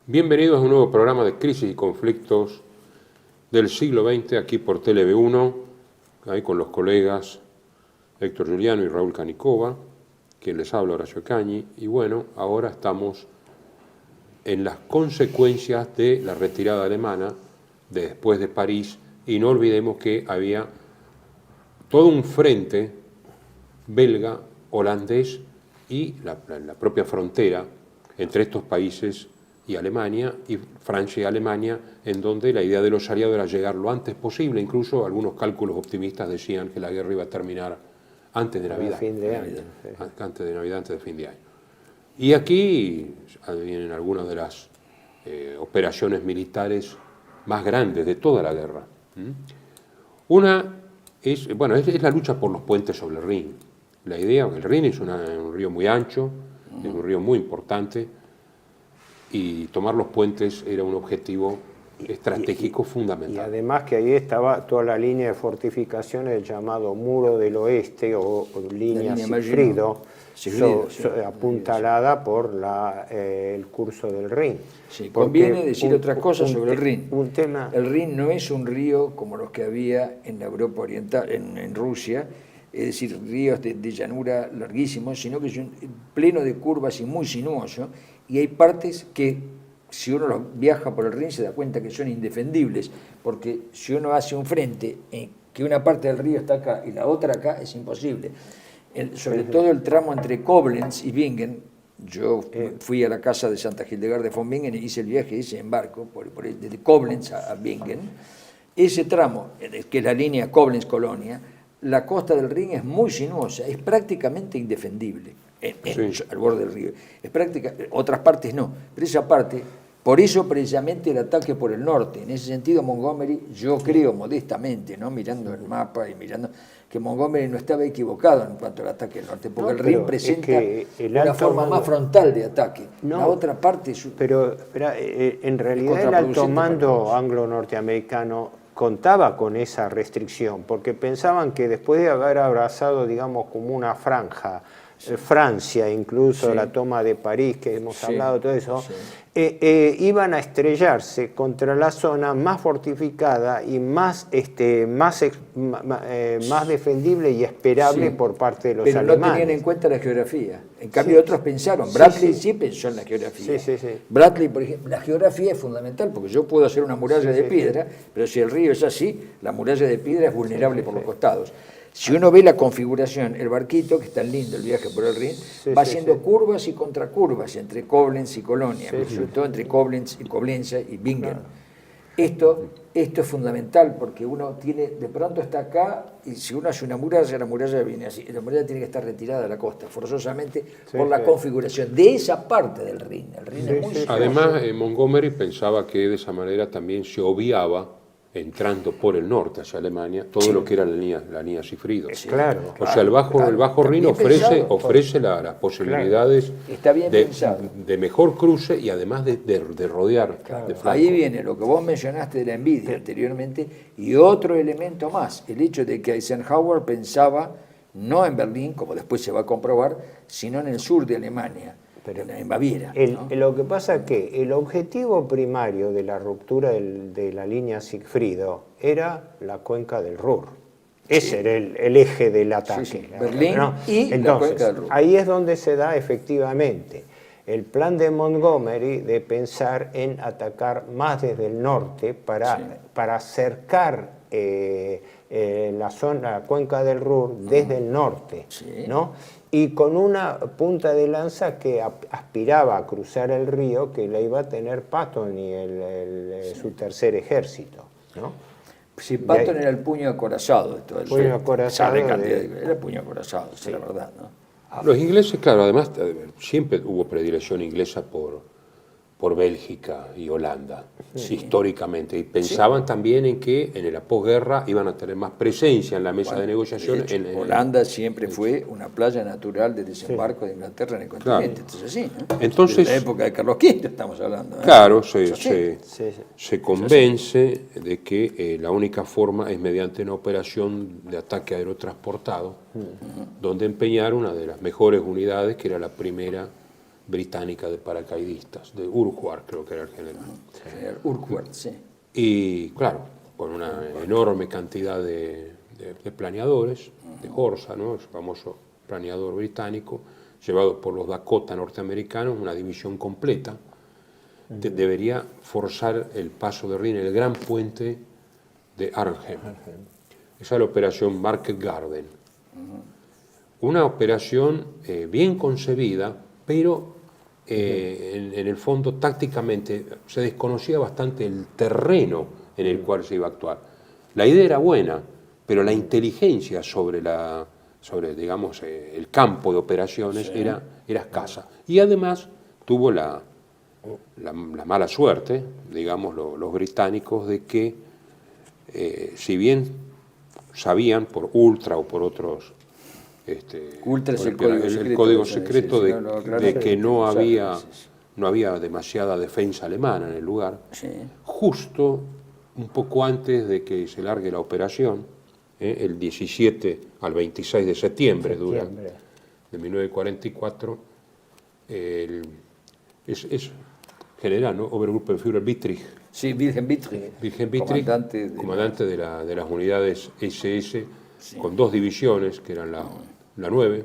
Bienvenidos a un nuevo programa de Crisis y Conflictos del siglo XX, aquí por TLV1, ahí con los colegas Héctor Giuliano y Raúl Canicova, quien les habla, Horacio Cañi, y bueno, ahora estamos en las consecuencias de la retirada alemana después de París, y no olvidemos que había todo un frente belga, holandés y la propia frontera entre estos países y Alemania, y Francia y Alemania, en donde la idea de los aliados era llegar lo antes posible. Incluso algunos cálculos optimistas decían que la guerra iba a terminar antes de Navidad. Fin de año. Antes de Navidad, antes de fin de año. Y aquí vienen algunas de las operaciones militares más grandes de toda la guerra. Una es la lucha por los puentes sobre el Rin. La idea, el Rin es un río muy ancho, es un río muy importante, y tomar los puentes era un objetivo estratégico fundamental. Y además que ahí estaba toda la línea de fortificaciones, el llamado Muro del Oeste o línea Sigfrido, apuntalada por el curso del Rin. Sí, conviene decir otra cosa sobre el Rin. El Rin no es un río como los que había en la Europa Oriental, en Rusia, es decir, ríos de llanura larguísimos, sino que es pleno de curvas y muy sinuoso, y hay partes que, si uno viaja por el Rin, se da cuenta que son indefendibles, porque si uno hace un frente en que una parte del río está acá y la otra acá, es imposible. Sobre todo el tramo entre Koblenz y Bingen. Yo fui a la casa de Santa Hildegard de von Bingen y hice el viaje ese en barco, desde Koblenz a Bingen. Ese tramo, que es la línea Koblenz-Colonia, la costa del Rin es muy sinuosa, es prácticamente indefendible al borde del río. Otras partes no, pero esa parte, por eso precisamente el ataque por el norte. En ese sentido, Montgomery, yo creo modestamente, ¿no?, mirando el mapa y mirando, que Montgomery no estaba equivocado en cuanto al ataque del norte, porque el Rin presenta una forma más frontal de ataque. La otra parte... Pero en realidad el alto mando anglo-norteamericano contaba con esa restricción, porque pensaban que después de haber abrazado, digamos, como una franja, Francia, incluso la toma de París, que hemos hablado, todo eso, iban a estrellarse contra la zona más fortificada y más defendible y esperable por parte de los alemanes. Pero no tenían en cuenta la geografía. En cambio, otros pensaron. Bradley sí pensó en la geografía. Bradley, por ejemplo, la geografía es fundamental, porque yo puedo hacer una muralla de piedra, pero si el río es así, la muralla de piedra es vulnerable por los costados. Si uno ve la configuración, el barquito, que es tan lindo el viaje por el Rin, va haciendo curvas y contracurvas entre Koblenz y Colonia, sobre todo entre Koblenz y Coblenza y Bingen. Esto es fundamental, porque uno de pronto está acá, y si uno hace una muralla, la muralla viene así, la muralla tiene que estar retirada de la costa, forzosamente, por la configuración de esa parte del Rin. El Rin es muy Además, Montgomery pensaba que de esa manera también se obviaba, entrando por el norte hacia Alemania, todo lo que era la línea Sigfrido. O sea, el Bajo Rin ofrece las posibilidades de mejor cruce y además de rodear de flanco. Ahí viene lo que vos mencionaste de la envidia anteriormente, y otro elemento más, el hecho de que Eisenhower pensaba no en Berlín, como después se va a comprobar, sino en el sur de Alemania, en Baviera. Lo que pasa es que el objetivo primario de la ruptura de la línea Sigfrido era la cuenca del Ruhr. Ese era el eje del ataque. Berlín y la cuenca del Ruhr. Ahí es donde se da efectivamente el plan de Montgomery de pensar en atacar más desde el norte para acercar la cuenca del Ruhr desde el norte, ¿no? Y con una punta de lanza que aspiraba a cruzar el río, que la iba a tener Patton y su tercer ejército, ¿no? Sí, Patton era el puño acorazado de todo el puño acorazado. Era el puño acorazado, es la verdad, ¿no? Los ingleses, claro, además siempre hubo predilección inglesa por Bélgica y Holanda, históricamente, y pensaban también en que en la posguerra iban a tener más presencia en la mesa de negociación. De hecho, Holanda siempre fue una playa natural de desembarco de Inglaterra en el continente, Entonces, en la época de Carlos V estamos hablando. Claro, se convence de que la única forma es mediante una operación de ataque aerotransportado, donde empeñar una de las mejores unidades, que era la primera británica de paracaidistas, de Urquhart creo que era el general. General Urquhart, sí. Y claro, con una enorme cantidad de planeadores, de Horsa, ¿no? El famoso planeador británico, llevado por los Dakota norteamericanos, una división completa, debería forzar el paso de Rin, el gran puente de Arnhem. Esa es la operación Market Garden. Una operación bien concebida, pero en el fondo tácticamente se desconocía bastante el terreno en el cual se iba a actuar. La idea era buena, pero la inteligencia sobre digamos, el campo de operaciones era escasa. Y además tuvo la mala suerte, digamos, los británicos, de que si bien sabían por Ultra o por otros Ultra es el código secreto de que no había demasiada defensa alemana en el lugar, justo un poco antes de que se largue la operación, el 17 al 26 de septiembre de 1944, es general, ¿no? Obergruppenführer Wittrich. Sí, Wilhelm Wittrich. Wilhelm Wittrich, comandante de las unidades SS, con 2 divisiones, que eran la 9,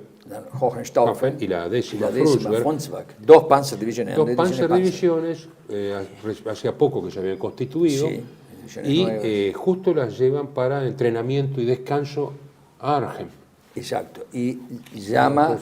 Hohenstaufen y la 10ª Frundsberg. 2 Panzerdivisiones. 2 Panzerdivisiones, hacía poco que se habían constituido, y justo las llevan para entrenamiento y descanso a Arnhem. Exacto, y llama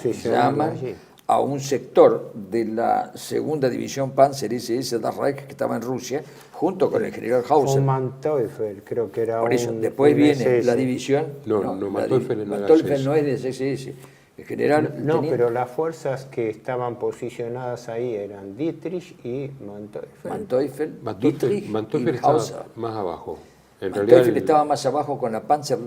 a un sector de la segunda división Panzer SS Das Reich que estaba en Rusia, junto con el general Hauser. Manteuffel, creo que era. Por eso, después viene SS. la división. No, Manteuffel no es de SS. El general. No, pero las fuerzas que estaban posicionadas ahí eran Dietrich y Manteuffel. Manteuffel estaba más abajo. En Manteuffel realidad, estaba más abajo con la Panzer,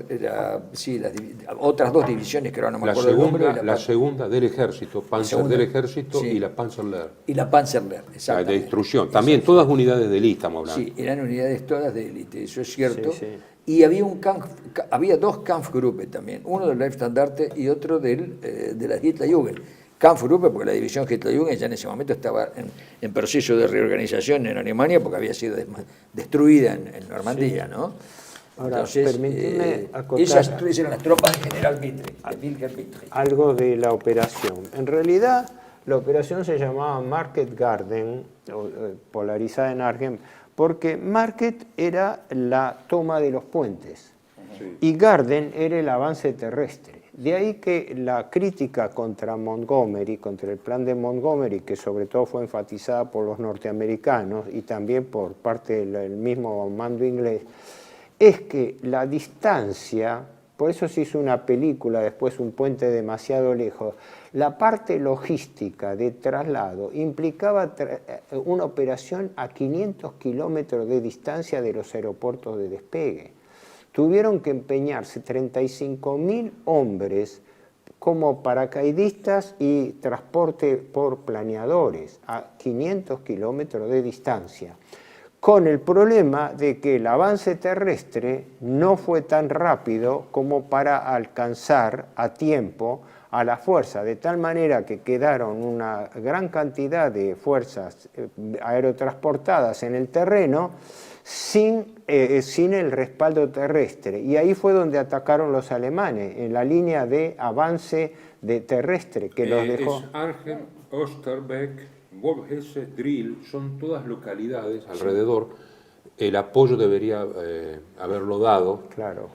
otras 2 divisiones que ahora no me acuerdo el nombre. La segunda del ejército, Panzer del ejército, y la Panzerlehr. Y la Panzerlehr, exacto. De instrucción. También todas unidades de élite, estamos hablando. Sí, eran unidades todas de élite, eso es cierto. Sí. Y había 2 Kampfgruppe también, uno del Leibstandarte y otro de la Hitlerjugend. Kampfgruppe, porque la división Hitlerjugend ya en ese momento estaba en proceso de reorganización en Alemania, porque había sido destruida en Normandía, ¿no? Ahora, entonces, permíteme acotar esas eran las tropas de general Wittrich, de Wilhelm Wittrich. algo de la operación. En realidad, la operación se llamaba Market Garden, polarizada en Arnhem, porque Market era la toma de los puentes y Garden era el avance terrestre. De ahí que la crítica contra Montgomery, contra el plan de Montgomery, que sobre todo fue enfatizada por los norteamericanos y también por parte del mismo mando inglés, es que la distancia, por eso se hizo una película, después Un puente demasiado lejos, la parte logística de traslado implicaba una operación a 500 kilómetros de distancia de los aeropuertos de despegue. Tuvieron que empeñarse 35.000 hombres como paracaidistas y transporte por planeadores a 500 kilómetros de distancia, con el problema de que el avance terrestre no fue tan rápido como para alcanzar a tiempo a la fuerza, de tal manera que quedaron una gran cantidad de fuerzas aerotransportadas en el terreno sin el respaldo terrestre. Y ahí fue donde atacaron los alemanes, en la línea de avance de terrestre, que los dejó. Es Arnhem, Osterbeck, Wolfhesse, Drill, son todas localidades alrededor. El apoyo debería haberlo dado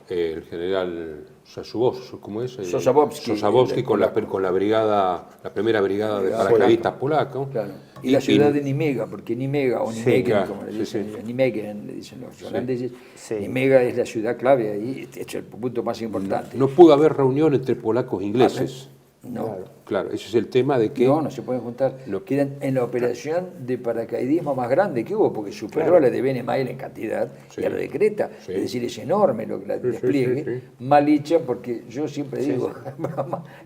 el general Sosabowski con la brigada, la primera brigada de paracaidistas polacos. Claro. Y la ciudad de Nimega, porque Nimega o Nimegen, como le dicen, Nimegen le dicen los holandeses, Nimega es la ciudad clave ahí, es el punto más importante. No pudo haber reunión entre polacos e ingleses. No. Claro, ese es el tema de que... No se pueden juntar. Quedan en la operación de paracaidismo más grande que hubo, porque superó a la de Ben Emael en cantidad y a la de Creta. Es decir, es enorme lo que la despliegue. Mal hecha, porque yo siempre digo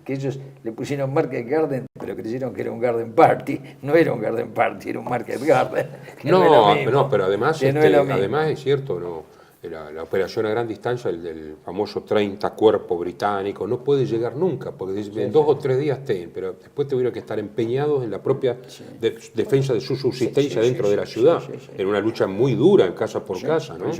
que ellos le pusieron Market Garden, pero creyeron que era un Garden Party. No era un Garden Party, era un Market Garden. No, pero además, además es cierto, la operación a gran distancia, el del famoso 30 cuerpo británico, no puede llegar nunca, porque en 2 o 3 días pero después tuvieron que estar empeñados en la propia defensa de su subsistencia dentro de la ciudad, en una lucha muy dura, casa por casa, ¿no?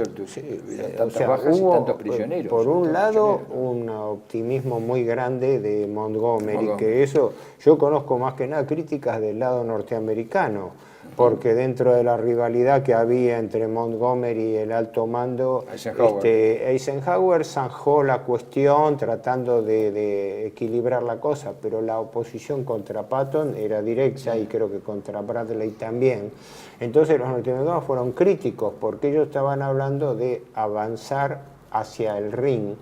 Tantas bajas y tantos prisioneros. Por un lado, un optimismo muy grande de Montgomery, que eso yo conozco más que nada críticas del lado norteamericano, porque dentro de la rivalidad que había entre Montgomery y el alto mando, Eisenhower zanjó la cuestión tratando de equilibrar la cosa, pero la oposición contra Patton era directa y creo que contra Bradley también. Entonces los norteamericanos fueron críticos porque ellos estaban hablando de avanzar hacia el Rin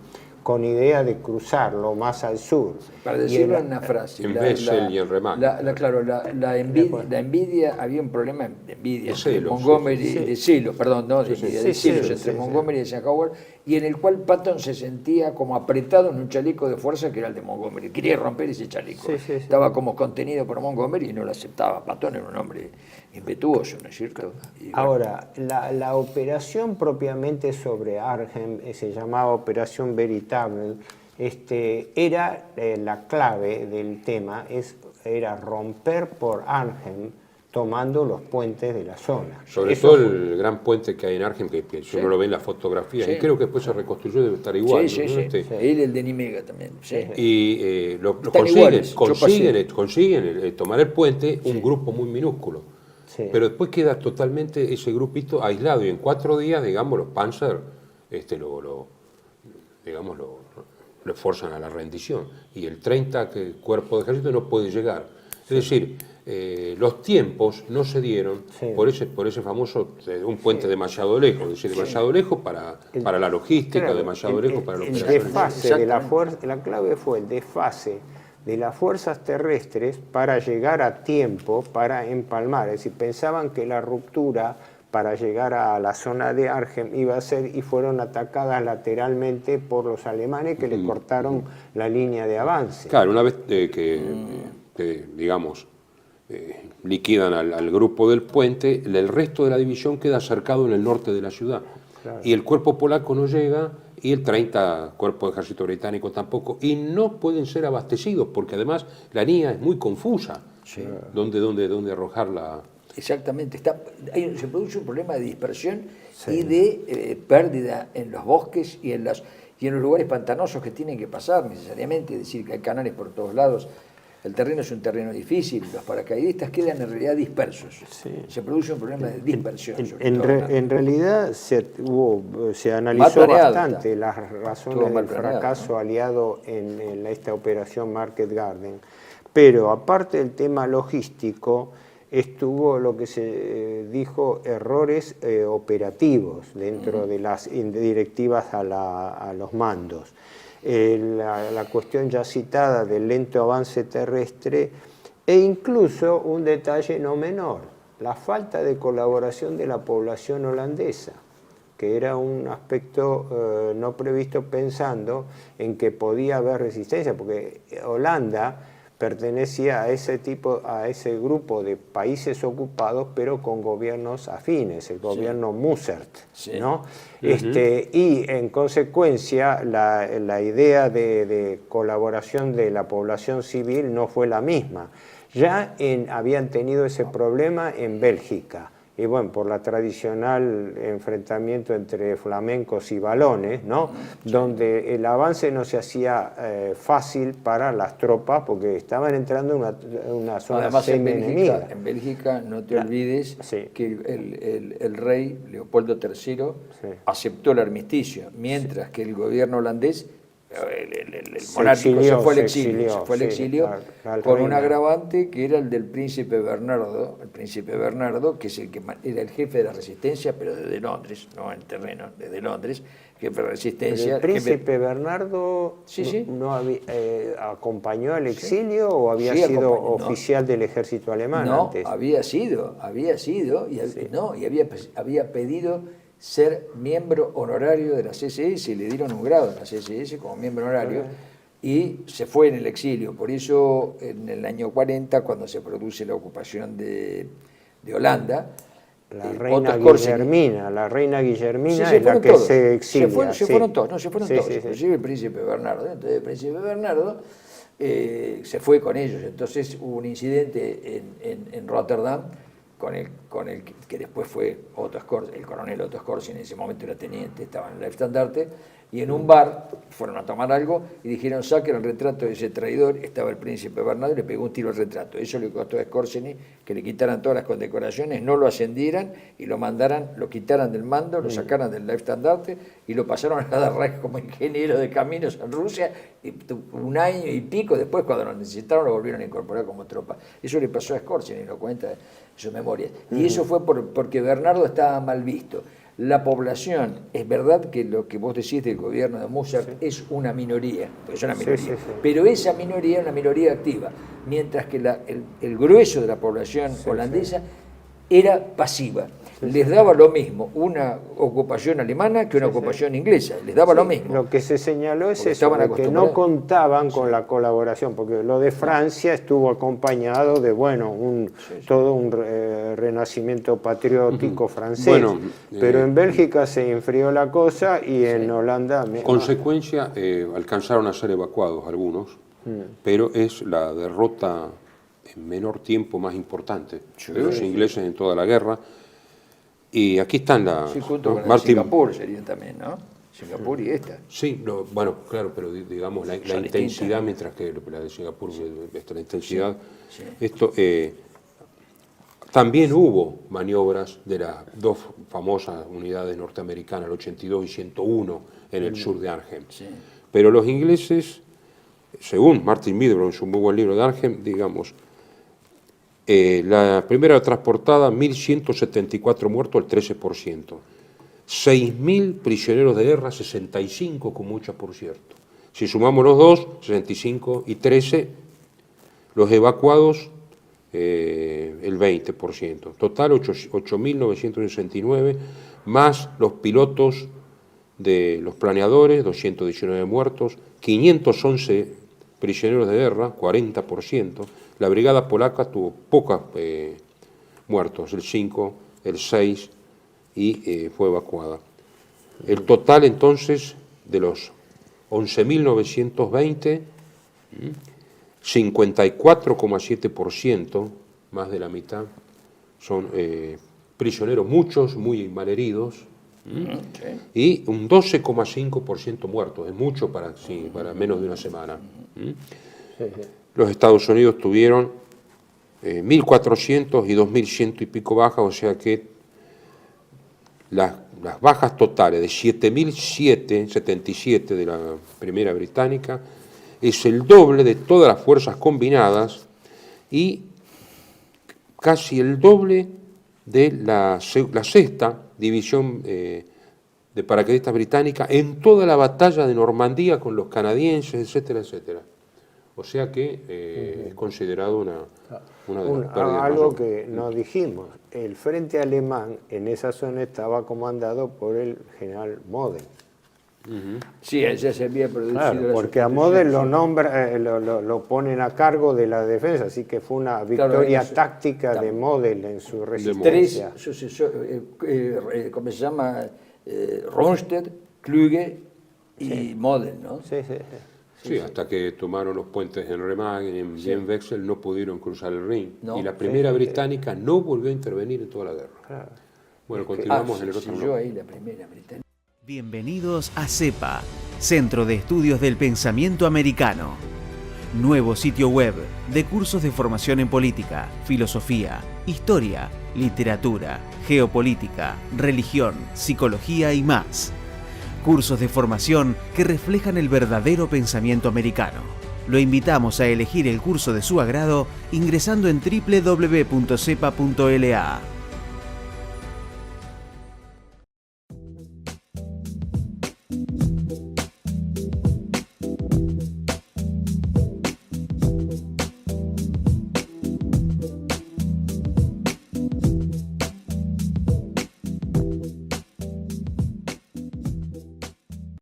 con idea de cruzarlo más al sur. Para decirlo en una frase, en Bessel y en Remagen. Claro, la envidia, había un problema de envidia de celos, Montgomery, de celos, perdón, no, de celos entre Montgomery y Eisenhower, y en el cual Patton se sentía como apretado en un chaleco de fuerza que era el de Montgomery. Quería romper ese chaleco. Estaba como contenido por Montgomery y no lo aceptaba. Patton era un hombre impetuoso, ¿no es cierto? Y ahora, la operación propiamente sobre Arnhem se llamaba Operación Veritable. Era la clave del tema, era romper por Arnhem tomando los puentes de la zona. Sobre todo el gran puente que hay en Arnhem, que uno lo ve en las fotografías, y creo que después se reconstruyó, debe estar igual. El de Nimega también. Y consiguen tomar el puente, un grupo muy minúsculo. Pero después queda totalmente ese grupito aislado, y en 4 días, digamos, los Panzer lo forzan a la rendición, y el 30 cuerpo de ejército no puede llegar. Es decir, los tiempos no se dieron por ese famoso un puente demasiado lejos, es decir, demasiado lejos para la logística, demasiado lejos para los operaciones. La clave fue el desfase de las fuerzas terrestres para llegar a tiempo para empalmar. Es decir, pensaban que la ruptura para llegar a la zona de Arnhem iba a ser, y fueron atacadas lateralmente por los alemanes que le cortaron la línea de avance. Claro, una vez que digamos, liquidan al grupo del puente, el resto de la división queda cercado en el norte de la ciudad. Claro. Y el cuerpo polaco no llega, y el 30 cuerpo de ejército británico tampoco, y no pueden ser abastecidos, porque además la línea es muy confusa. ¿Dónde arrojar la...? Exactamente, se produce un problema de dispersión y de pérdida en los bosques y en los lugares pantanosos que tienen que pasar necesariamente, es decir, que hay canales por todos lados. El terreno es un terreno difícil, los paracaidistas quedan en realidad dispersos. Se produce un problema de dispersión. En realidad se analizó bastante las razones del fracaso aliado en esta operación Market Garden, pero aparte del tema logístico, estuvo lo que se dijo errores operativos dentro de las directivas a los mandos. La cuestión ya citada del lento avance terrestre, e incluso un detalle no menor, la falta de colaboración de la población holandesa, que era un aspecto no previsto, pensando en que podía haber resistencia, porque Holanda pertenecía a ese grupo de países ocupados, pero con gobiernos afines, el gobierno Mussert, ¿no? Y en consecuencia la idea de colaboración de la población civil no fue la misma. Ya habían tenido ese problema en Bélgica, y bueno, por la tradicional enfrentamiento entre flamencos y valones, ¿no? Donde el avance no se hacía fácil para las tropas, porque estaban entrando en una zona semi-enemiga. En Bélgica, no te olvides que el rey Leopoldo III aceptó el armisticio, mientras que el gobierno holandés, el monárquico, se fue al exilio con un agravante que era el del príncipe Bernardo, que es era el jefe de la resistencia, pero desde Londres, no en terreno, desde Londres, jefe de resistencia. ¿Pero el príncipe Bernardo no acompañó al exilio o había sido oficial del ejército alemán antes? No, había sido, y había pedido ser miembro honorario de la CSS, y le dieron un grado en la CSS como miembro honorario, y se fue en el exilio. Por eso, en el año 40, cuando se produce la ocupación de Holanda, La reina Guillermina es la que todos. se exilia. Se fueron todos, inclusive el príncipe Bernardo. Entonces el príncipe Bernardo se fue con ellos. Entonces hubo un incidente en Rotterdam con el que después fue el coronel Otto Skorzeny, en ese momento era teniente, estaba en el estandarte, y en un bar fueron a tomar algo y dijeron: saquen el retrato de ese traidor. Estaba el príncipe Bernardo y le pegó un tiro al retrato. Eso le costó a Skorzeny que le quitaran todas las condecoraciones, no lo ascendieran y lo quitaran del mando, lo sacaran del estandarte y lo pasaron a dar Reich como ingeniero de caminos en Rusia, y un año y pico después, cuando lo necesitaron, lo volvieron a incorporar como tropa. Eso le pasó a Skorzeny, lo cuenta en sus memorias. Y eso fue porque Bernardo estaba mal visto. La población, es verdad que lo que vos decís del gobierno de Mussert es una minoría, pero esa minoría es una minoría activa, mientras que el grueso de la población holandesa era pasiva. Les daba lo mismo una ocupación alemana que una ocupación inglesa, les daba lo mismo. Lo que se señaló es eso, que no contaban con la colaboración, porque lo de Francia estuvo acompañado de, todo un renacimiento patriótico francés, pero en Bélgica se enfrió la cosa y en Holanda... Consecuencia, alcanzaron a ser evacuados algunos, pero es la derrota en menor tiempo más importante de los ingleses en toda la guerra. Y aquí están junto con la Singapur serían también, ¿no? Singapur y esta. Sí, claro, pero digamos la intensidad, mientras que la de Singapur, la intensidad. Sí. Esto, también hubo maniobras de las dos famosas unidades norteamericanas, el 82 y 101, en el sur de Arnhem. Sí. Pero los ingleses, según Martin Middelburg en su muy buen libro de Arnhem, digamos, la primera transportada, 1.174 muertos, el 13%. 6.000 prisioneros de guerra, 65 con mucha, por cierto. Si sumamos los dos, 65 y 13, los evacuados, el 20%. Total, 8.969, más los pilotos de los planeadores, 219 muertos, 511 prisioneros de guerra, 40%. La brigada polaca tuvo pocos muertos, el 5, el 6, y fue evacuada. El total, entonces, de los 11.920, 54,7%, más de la mitad, son prisioneros, muchos muy malheridos, y un 12,5% muertos. Es mucho para menos de una semana. Los Estados Unidos tuvieron 1.400 y 2.100 y pico bajas, o sea que las bajas totales de 7.077 de la primera británica es el doble de todas las fuerzas combinadas y casi el doble de la sexta división de paracaidistas británica en toda la batalla de Normandía con los canadienses, etcétera, etcétera. O sea que es considerado una de las pérdidas algo que no dijimos, el frente alemán en esa zona estaba comandado por el general Model. Sí, ya se había producido. Claro, porque a Model lo nombra, lo ponen a cargo de la defensa, así que fue una victoria táctica de Model en su resistencia. ¿Cómo se llama? Rundstedt, Klüge y Model, ¿no? Sí, hasta que tomaron los puentes en Remagen, en Wechsel, no pudieron cruzar el Rin. Y la primera británica no volvió a intervenir en toda la guerra. Claro. Bueno, continuamos en el otro bloque. Ahí la primera británica. Bienvenidos a CEPA, Centro de Estudios del Pensamiento Americano. Nuevo sitio web de cursos de formación en política, filosofía, historia, literatura, geopolítica, religión, psicología y más. Cursos de formación que reflejan el verdadero pensamiento americano. Lo invitamos a elegir el curso de su agrado ingresando en www.cepa.la.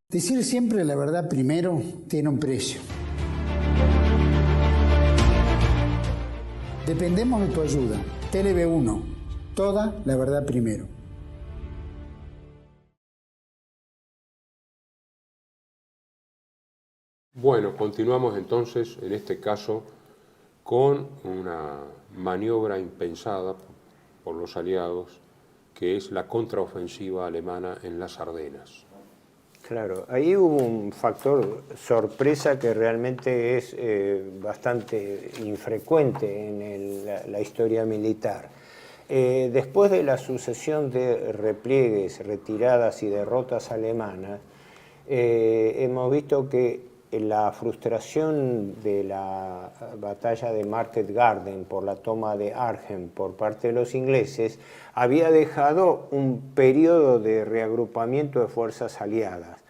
Decir siempre la verdad primero tiene un precio. Dependemos de tu ayuda. TLB1, toda la verdad primero. Bueno, continuamos entonces, en este caso, con una maniobra impensada por los aliados, que es la contraofensiva alemana en las Ardenas. Claro, ahí hubo un factor sorpresa que realmente es bastante infrecuente en la historia militar. Después de la sucesión de repliegues, retiradas y derrotas alemanas, hemos visto que la frustración de la batalla de Market Garden por la toma de Arnhem por parte de los ingleses había dejado un periodo de reagrupamiento de fuerzas aliadas.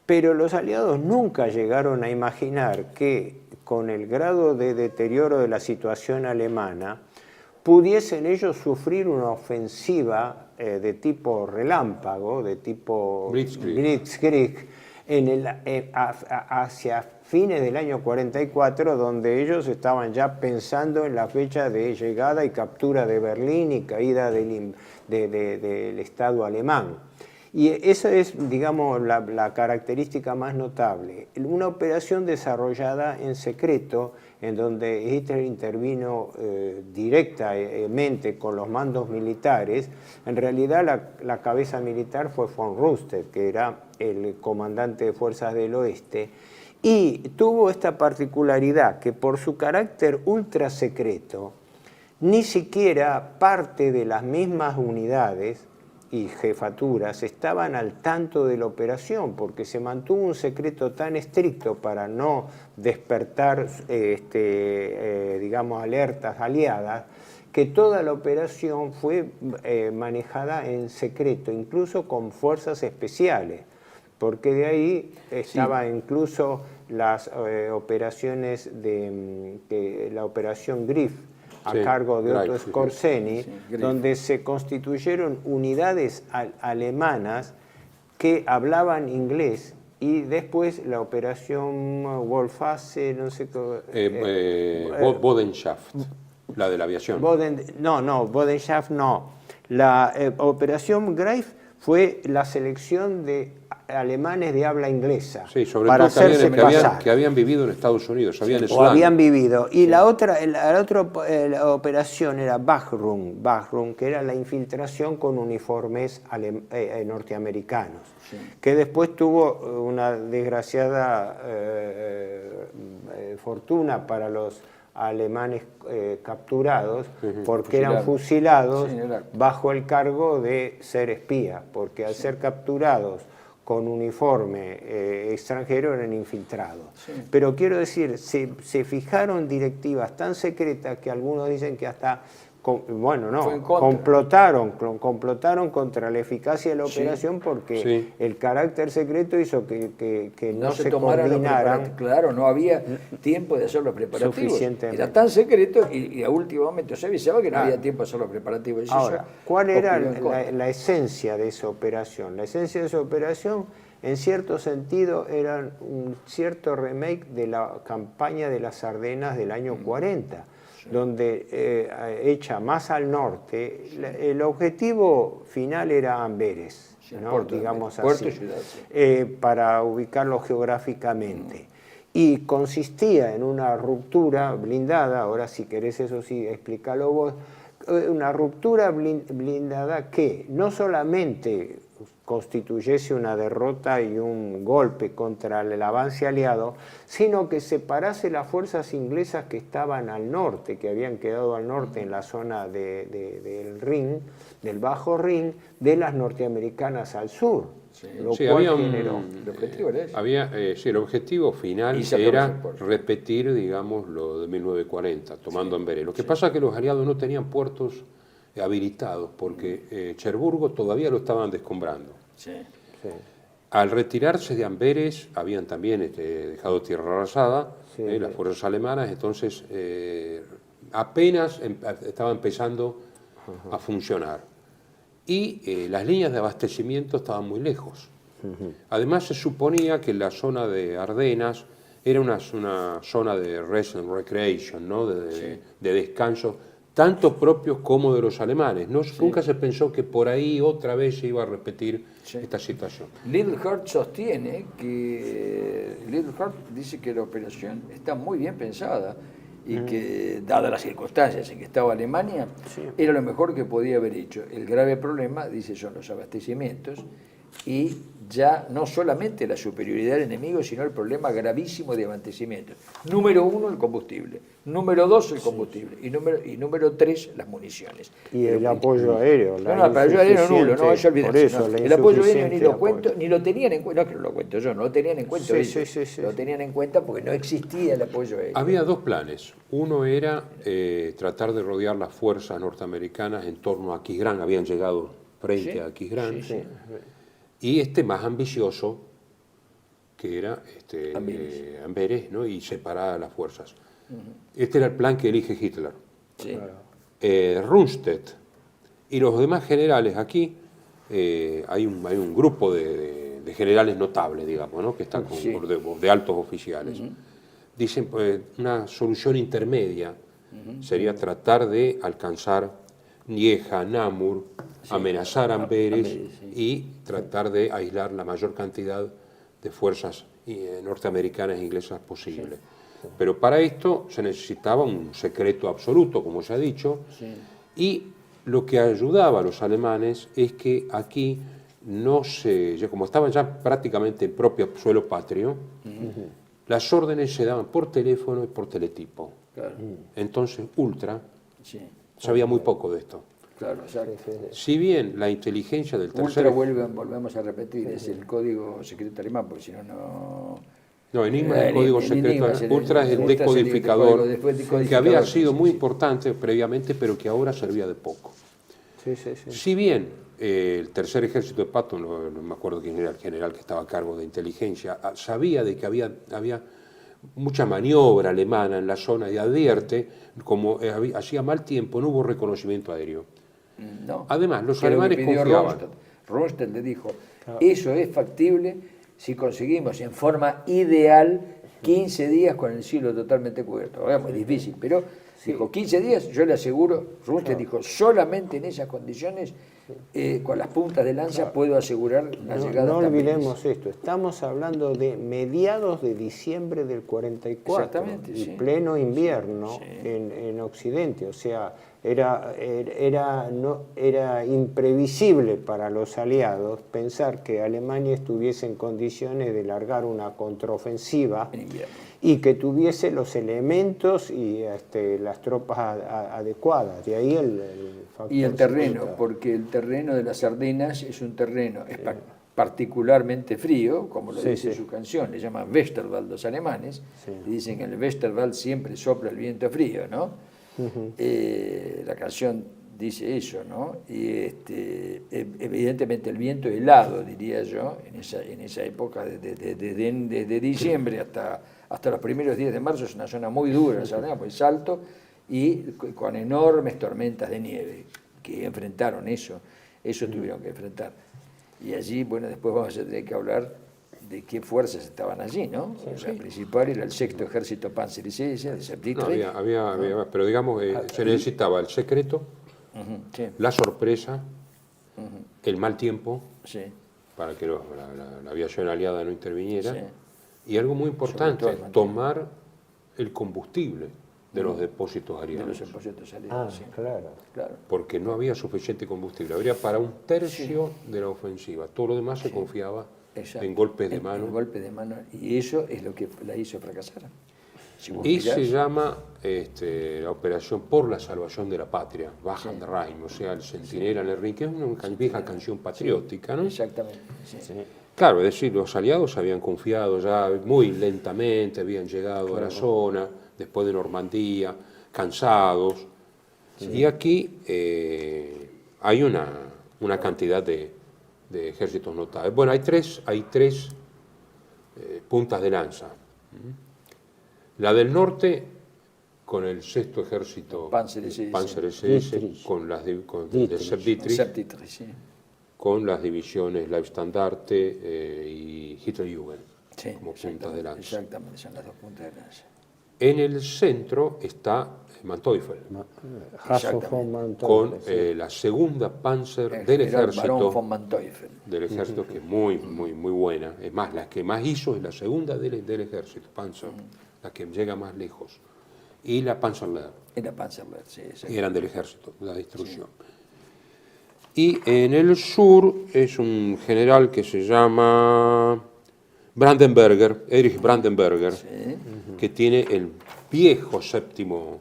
Pero los aliados nunca llegaron a imaginar que con el grado de deterioro de la situación alemana pudiesen ellos sufrir una ofensiva de tipo relámpago, de tipo Blitzkrieg, hacia fines del año 44, donde ellos estaban ya pensando en la fecha de llegada y captura de Berlín y caída del Estado alemán. Y esa es, digamos, la característica más notable. Una operación desarrollada en secreto, en donde Hitler intervino directamente con los mandos militares. En realidad la cabeza militar fue von Rundstedt, que era el comandante de fuerzas del oeste, y tuvo esta particularidad que por su carácter ultra secreto, ni siquiera parte de las mismas unidades y jefaturas estaban al tanto de la operación, porque se mantuvo un secreto tan estricto para no despertar, digamos, alertas aliadas, que toda la operación fue manejada en secreto, incluso con fuerzas especiales, porque de ahí estaba incluso las operaciones la operación Griff, a cargo de Otto Skorzeny, donde se constituyeron unidades alemanas que hablaban inglés, y después la operación Wolfhasse, no sé cómo... Bodenschaft, la de la aviación. Bodenschaft no. La operación Greif fue la selección de alemanes de habla inglesa, sí, sobre para todo hacerse pasar. Que habían vivido en Estados Unidos, sabían o habían vivido. Y la otra operación era Bachrum, que era la infiltración con uniformes norteamericanos, que después tuvo una desgraciada fortuna para los alemanes capturados, porque eran fusilados bajo el cargo de ser espías, porque al ser capturados con uniforme extranjero eran infiltrados. Pero quiero decir, se fijaron directivas tan secretas que algunos dicen que hasta complotaron contra la eficacia de la operación, porque el carácter secreto hizo que no se coordinaran. Claro, no había tiempo de hacer los preparativos. Era tan secreto y a último momento se avisaba que no había tiempo de hacer los preparativos. Ahora, ¿cuál era la esencia de esa operación? La esencia de esa operación, en cierto sentido, era un cierto remake de la campaña de las Ardenas del año 40. Donde hecha más al norte, el objetivo final era Amberes, digamos así, para ubicarlo geográficamente. Y consistía en una ruptura blindada, ahora si querés eso sí, explícalo vos, una ruptura blindada que no solamente constituyese una derrota y un golpe contra el avance aliado, sino que separase las fuerzas inglesas que estaban al norte, que habían quedado al norte en la zona del Rin, del Bajo Rin, de las norteamericanas al sur. Lo cual generó. El objetivo final era repetir, digamos, lo de 1940, tomando Amberes. Lo que pasa es que los aliados no tenían puertos habilitados, porque Cherburgo todavía lo estaban descombrando. Al retirarse de Amberes, habían también dejado tierra arrasada, las fuerzas alemanas, entonces apenas estaba empezando a funcionar. Y las líneas de abastecimiento estaban muy lejos. Además, se suponía que la zona de Ardenas era una zona de rest and recreation, ¿no? de descanso tanto propios como de los alemanes. Nunca se pensó que por ahí otra vez se iba a repetir esta situación. Lidl-Hurt sostiene que Lidl-Hurt dice que la operación está muy bien pensada y que, dadas las circunstancias en que estaba Alemania, era lo mejor que podía haber hecho. El grave problema, dice, son los abastecimientos y ya no solamente la superioridad del enemigo, sino el problema gravísimo de abastecimientos. Número 1, el combustible. Número 2, el combustible. Y número 3, las municiones. Y el apoyo aéreo. No, el apoyo aéreo nulo, no, eso olvídate. Por eso, el apoyo aéreo ni lo cuento, ni lo tenían en cuenta. No, que no lo cuento yo, no lo tenían en cuenta ellos. Lo tenían en cuenta porque no existía el apoyo aéreo. Había dos planes. Uno era tratar de rodear las fuerzas norteamericanas en torno a Aquisgrán. Habían llegado frente a Aquisgrán. Y más ambicioso, que era Amberes, ¿no? Y separar las fuerzas. Este era el plan que elige Hitler. Rundstedt y los demás generales aquí, hay un grupo de generales notables, digamos, ¿no? Que están de altos oficiales. Dicen, pues, una solución intermedia sería tratar de alcanzar Lieja, Namur, amenazar a Amberes y tratar de aislar la mayor cantidad de fuerzas norteamericanas e inglesas posible. Pero para esto se necesitaba un secreto absoluto, como se ha dicho, y lo que ayudaba a los alemanes es que aquí como estaban ya prácticamente en propio suelo patrio, las órdenes se daban por teléfono y por teletipo. Entonces, Ultra sabía muy poco de esto. Si bien la inteligencia del tercer... Ultra, volvemos a repetir, es el código secreto alemán, porque si no... No, Enigma es el código secreto. Ultra es el decodificador, que había sido muy importante previamente, pero que ahora servía de poco. Si bien el tercer ejército de Patton, no me acuerdo quién era el general que estaba a cargo de inteligencia, sabía de que había mucha maniobra alemana en la zona y advierte, como hacía mal tiempo, no hubo reconocimiento aéreo. Además, los alemanes confiaban. Rundstedt le dijo, eso es factible si conseguimos en forma ideal 15 días con el cielo totalmente cubierto. Es muy difícil, pero dijo 15 días, yo le aseguro, Rundstedt dijo, solamente en esas condiciones, con las puntas de lanza puedo asegurar la llegada. No olvidemos esto, estamos hablando de mediados de diciembre del 44, y pleno invierno en Occidente, o sea, era imprevisible para los aliados pensar que Alemania estuviese en condiciones de largar una contraofensiva y que tuviese los elementos y las tropas adecuadas. De ahí el factor y el terreno, porque el terreno de las Ardenas es un terreno particularmente frío, como lo dice su canción, le llaman Westerwald los alemanes, y dicen que en el Westerwald siempre sopla el viento frío, ¿no? La canción dice eso, ¿no? Y evidentemente el viento helado, diría yo, en esa época, desde diciembre hasta los primeros días de marzo, es una zona muy dura, pues alto, y con enormes tormentas de nieve, que enfrentaron eso tuvieron que enfrentar. Y allí, bueno, después vamos a tener que hablar de qué fuerzas estaban allí, ¿no? La principal era el sexto ejército Panzerdivision de septiembre. Pero digamos, se necesitaba el secreto, la sorpresa, el mal tiempo, para que la aviación aliada no interviniera, y algo muy importante, tomar el combustible de los depósitos aliados. De los depósitos aliados, claro. Porque no había suficiente combustible, habría para un tercio de la ofensiva, todo lo demás se confiaba en golpes de mano. En golpes de mano, y eso es lo que la hizo fracasar. Se llama la operación por la salvación de la patria, Wagen Rhein, o sea, el centinela en el Rin, que es una vieja canción patriótica, ¿no? Exactamente. Claro, es decir, los aliados habían confiado ya muy lentamente, habían llegado a la zona, después de Normandía, cansados, y aquí hay una cantidad de ejércitos notables. Bueno, hay tres puntas de lanza. La del norte, con el sexto ejército Panzer SS, con las de Dietrich, con las divisiones Leibstandarte y Hitlerjugend como puntas de lanza. Exactamente, son las dos puntas de lanza. En el centro está Manteuffel, Hasso von Manteuffel, con sí. la segunda Panzer El del general ejército. Barón von Manteuffel. Del ejército, que es muy buena. Es más, la que más hizo es la segunda del ejército, Panzer, la que llega más lejos. Y la Panzerlehr, Era Panzerlehr, sí. que eran del ejército, la destrucción. Y en el sur es un general que se llama Brandenberger, Erich Brandenberger, que tiene el viejo séptimo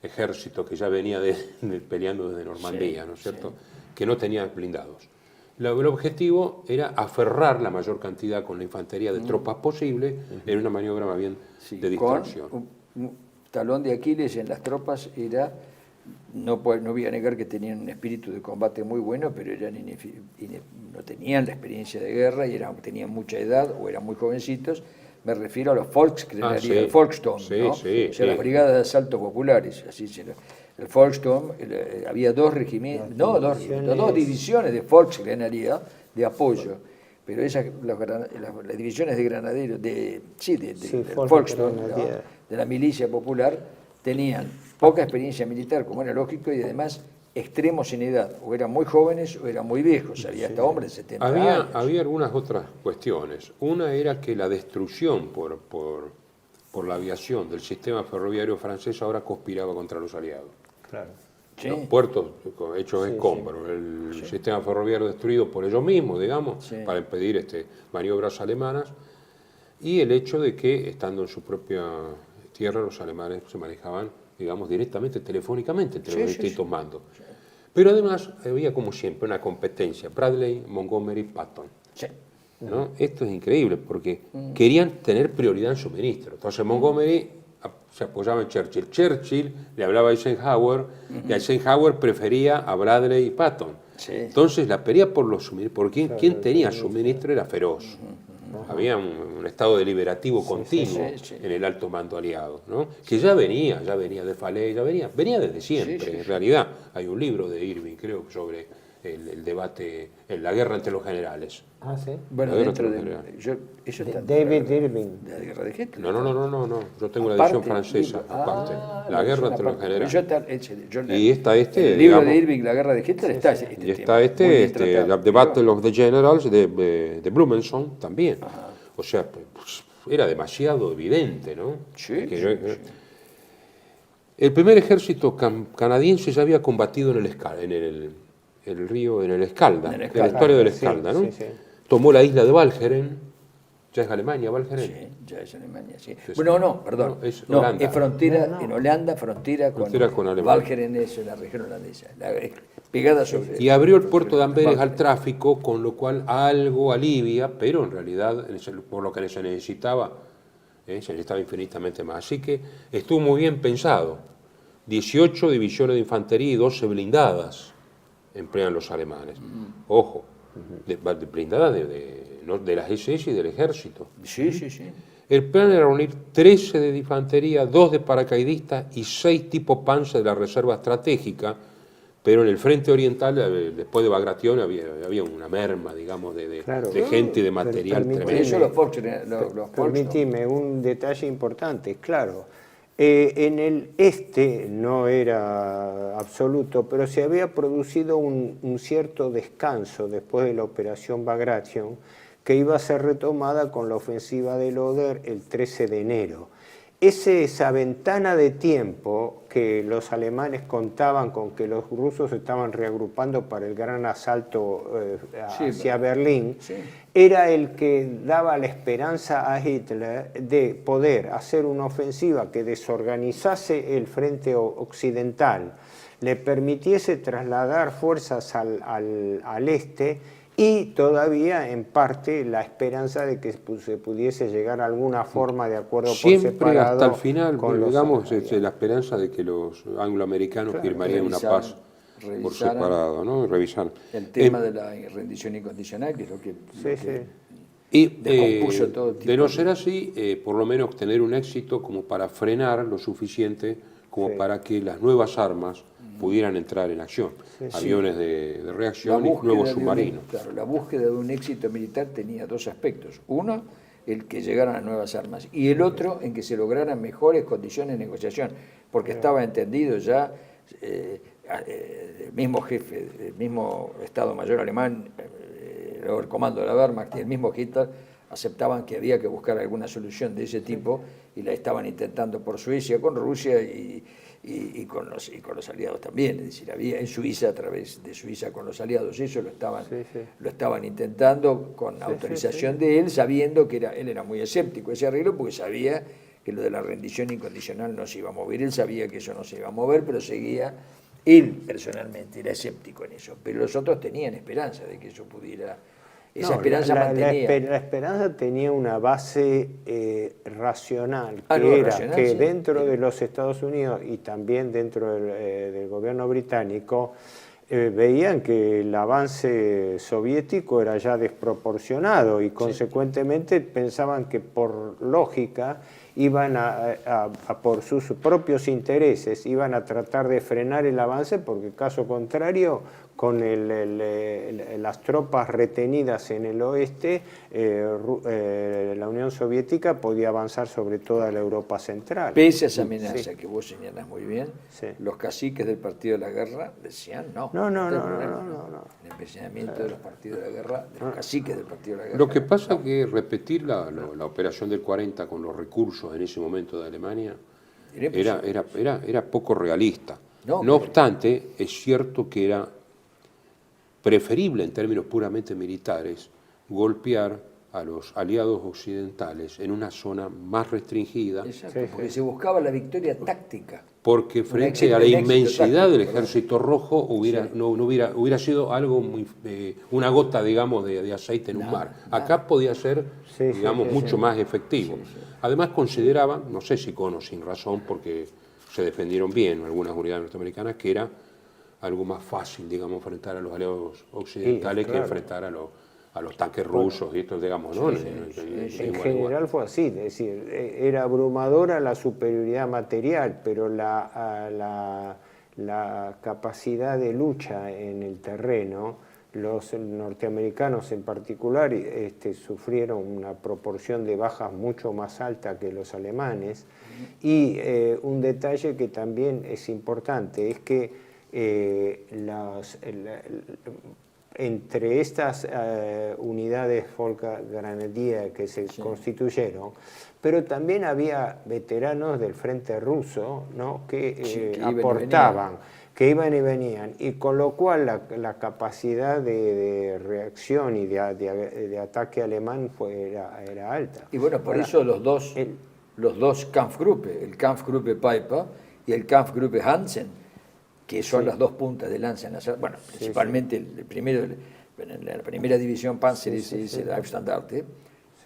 ejército que ya venía peleando desde Normandía, ¿no es cierto? Que no tenía blindados. El objetivo era aferrar la mayor cantidad con la infantería de tropas posible en una maniobra más bien de distracción. Con un talón de Aquiles en las tropas era, no voy a negar que tenían un espíritu de combate muy bueno, pero eran no tenían la experiencia de guerra y tenían mucha edad o eran muy jovencitos. Me refiero a los Volksgrenadier, el Volkssturm, ¿no? O sea, las brigadas de asalto populares, así se llama. El Volkssturm, había dos regimientos, dos divisiones de Volksgrenadier de apoyo, pero las divisiones de granaderos, del Volkssturm, ¿no? De la milicia popular, tenían poca experiencia militar, como era lógico, y además extremos en edad, o eran muy jóvenes o eran muy viejos, había hasta hombres de 70 años. Había algunas otras cuestiones. Una era que la destrucción por la aviación del sistema ferroviario francés ahora conspiraba contra los aliados. Claro. Sí. Los puertos hechos escombros, el sistema ferroviario destruido por ellos mismos, digamos, para impedir maniobras alemanas, y el hecho de que, estando en su propia tierra, los alemanes se manejaban, digamos, directamente, telefónicamente, entre los distintos mandos. Pero además había, como siempre, una competencia, Bradley, Montgomery, Patton. ¿No? Esto es increíble, porque querían tener prioridad en suministro. Entonces Montgomery se apoyaba en Churchill. Churchill le hablaba a Eisenhower, y Eisenhower prefería a Bradley y Patton. Entonces la pelea por los suministros, por quién tenía suministro era feroz. Había un estado deliberativo continuo en el alto mando aliado, ¿no? Que ya venía de Falley, venía desde siempre. En realidad hay un libro de Irving, creo, sobre el debate, la guerra entre los generales. Ah, sí. Bueno, dentro de David Irving. ¿De la guerra de Hitler? No. Yo tengo la edición francesa, aparte. La guerra entre los generales. Y está el libro de Irving, La guerra de Hitler, está y está The Battle of the Generals de Blumenson también. O sea, pues, era demasiado evidente, ¿no? El primer ejército canadiense ya había combatido en el Escalda, en el estuario del Escalda, ¿no? Tomó la isla de Walcheren, ya es Alemania, Walcheren. Sí, ya es Alemania, sí. Bueno, perdón. Es frontera, en Holanda, frontera con Alemania. Walcheren es una región holandesa, pegada sobre... Y abrió el puerto de Amberes al tráfico, con lo cual algo alivia, pero en realidad, por lo que se necesitaba infinitamente más. Así que estuvo muy bien pensado. 18 divisiones de infantería y 12 blindadas emplean los alemanes. Ojo, blindadas de las SS y del ejército. Sí. El plan era reunir 13 de infantería, 2 de paracaidistas y 6 tipos Panzer de la reserva estratégica, pero en el frente oriental, después de Bagration, había una merma, digamos, de gente y de material tremendo. Eso los Permitime un detalle importante, claro. En el este no era absoluto, pero se había producido un cierto descanso después de la operación Bagration, que iba a ser retomada con la ofensiva del Oder el 13 de enero. Esa ventana de tiempo que los alemanes contaban con que los rusos estaban reagrupando para el gran asalto hacia Berlín, era el que daba la esperanza a Hitler de poder hacer una ofensiva que desorganizase el frente occidental, le permitiese trasladar fuerzas al este, y todavía en parte la esperanza de que se pudiese llegar a alguna forma de acuerdo siempre por separado hasta el final, digamos, la esperanza de que los angloamericanos firmarían una paz por separado, ¿no? Revisar el tema de la rendición incondicional, que es lo que y descompuso todo tipo de no ser así, por lo menos tener un éxito como para frenar lo suficiente como para que las nuevas armas pudieran entrar en acción, aviones de reacción y nuevos submarinos. La búsqueda de un éxito militar tenía dos aspectos. Uno, el que llegaran las nuevas armas, y el otro en que se lograran mejores condiciones de negociación, porque estaba entendido ya, el mismo jefe, el mismo Estado Mayor alemán, el comando de la Wehrmacht y el mismo Hitler aceptaban que había que buscar alguna solución de ese tipo, y la estaban intentando por Suecia, con Rusia y con los aliados también. Es decir, había en Suiza, a través de Suiza con los aliados, eso lo estaban intentando con autorización de él, sabiendo que él era muy escéptico ese arreglo, porque sabía que lo de la rendición incondicional no se iba a mover. Él sabía que eso no se iba a mover, pero seguía, él personalmente era escéptico en eso, pero los otros tenían esperanza de que eso pudiera. Esa esperanza mantenía. La esperanza tenía una base racional, que dentro de los Estados Unidos y también dentro del gobierno británico veían que el avance soviético era ya desproporcionado y consecuentemente pensaban que por lógica iban por sus propios intereses, iban a tratar de frenar el avance, porque caso contrario, con las tropas retenidas en el oeste, la Unión Soviética podía avanzar sobre toda la Europa central. Pese a esa amenaza que vos señalás muy bien, los caciques del Partido de la Guerra decían no. No. El empecinamiento de los partidos de la guerra, de los caciques del Partido de la Guerra. Lo que pasa es que repetir la operación del 40 con los recursos en ese momento de Alemania era poco realista. No obstante, es cierto que era preferible en términos puramente militares golpear a los aliados occidentales en una zona más restringida. Exacto, porque se buscaba la victoria táctica. Porque frente a la inmensidad del ejército rojo hubiera sido algo una gota, digamos, de aceite en un mar. Acá podía ser, digamos, mucho más efectivo. Además consideraban, no sé si con o sin razón, porque se defendieron bien algunas unidades norteamericanas, que era algo más fácil, digamos, enfrentar a los aliados occidentales que enfrentar a los tanques rusos y esto, digamos, ¿no? En general fue así, es decir, era abrumadora la superioridad material, pero la capacidad de lucha en el terreno, los norteamericanos en particular sufrieron una proporción de bajas mucho más alta que los alemanes, y un detalle que también es importante es que entre estas unidades Volksgrenadier que se constituyeron, pero también había veteranos del frente ruso, ¿no? que aportaban, que iban y venían, y con lo cual la capacidad de reacción y de ataque alemán era alta. Y bueno, por eso los dos Kampfgruppe, el Kampfgruppe Peiper y el Kampfgruppe Hansen, que son las dos puntas de lanza en la zona. Bueno, principalmente el primero, en la primera división Panzer es el Aufstandarte,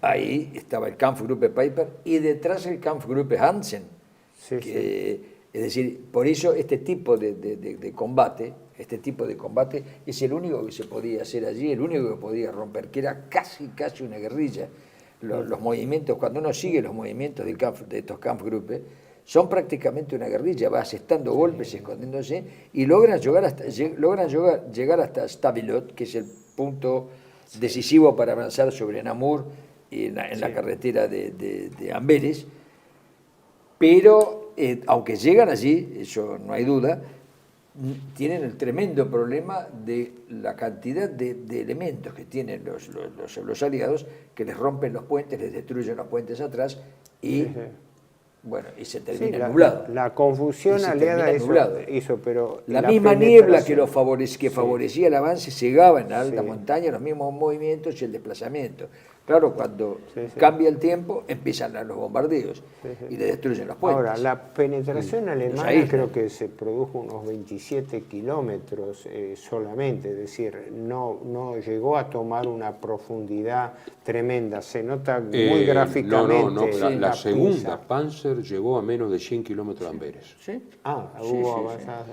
ahí estaba el Kampfgruppe Peiper y detrás el Kampfgruppe Hansen. Es decir, por eso este tipo de combate es el único que se podía hacer allí, el único que podía romper, que era casi una guerrilla. Los movimientos, cuando uno sigue los movimientos de estos Kampfgruppe, son prácticamente una guerrilla, va asestando golpes, escondiéndose, y logran llegar hasta Stavelot, que es el punto decisivo para avanzar sobre Namur y en la carretera de Amberes. Pero, aunque llegan allí, eso no hay duda, tienen el tremendo problema de la cantidad de elementos que tienen los aliados, que les rompen los puentes, les destruyen los puentes atrás y... Bueno, y se termina nublado. La confusión aliada hizo, pero... La misma niebla que favorecía el avance cegaba en la alta montaña los mismos movimientos y el desplazamiento. Claro, cuando cambia el tiempo, empiezan los bombardeos y le destruyen los puentes. Ahora, la penetración alemana creo que se produjo unos 27 kilómetros solamente, es decir, no llegó a tomar una profundidad tremenda. Se nota muy gráficamente. La segunda Panzer llegó a menos de 100 kilómetros de Amberes. Hubo avanzadas.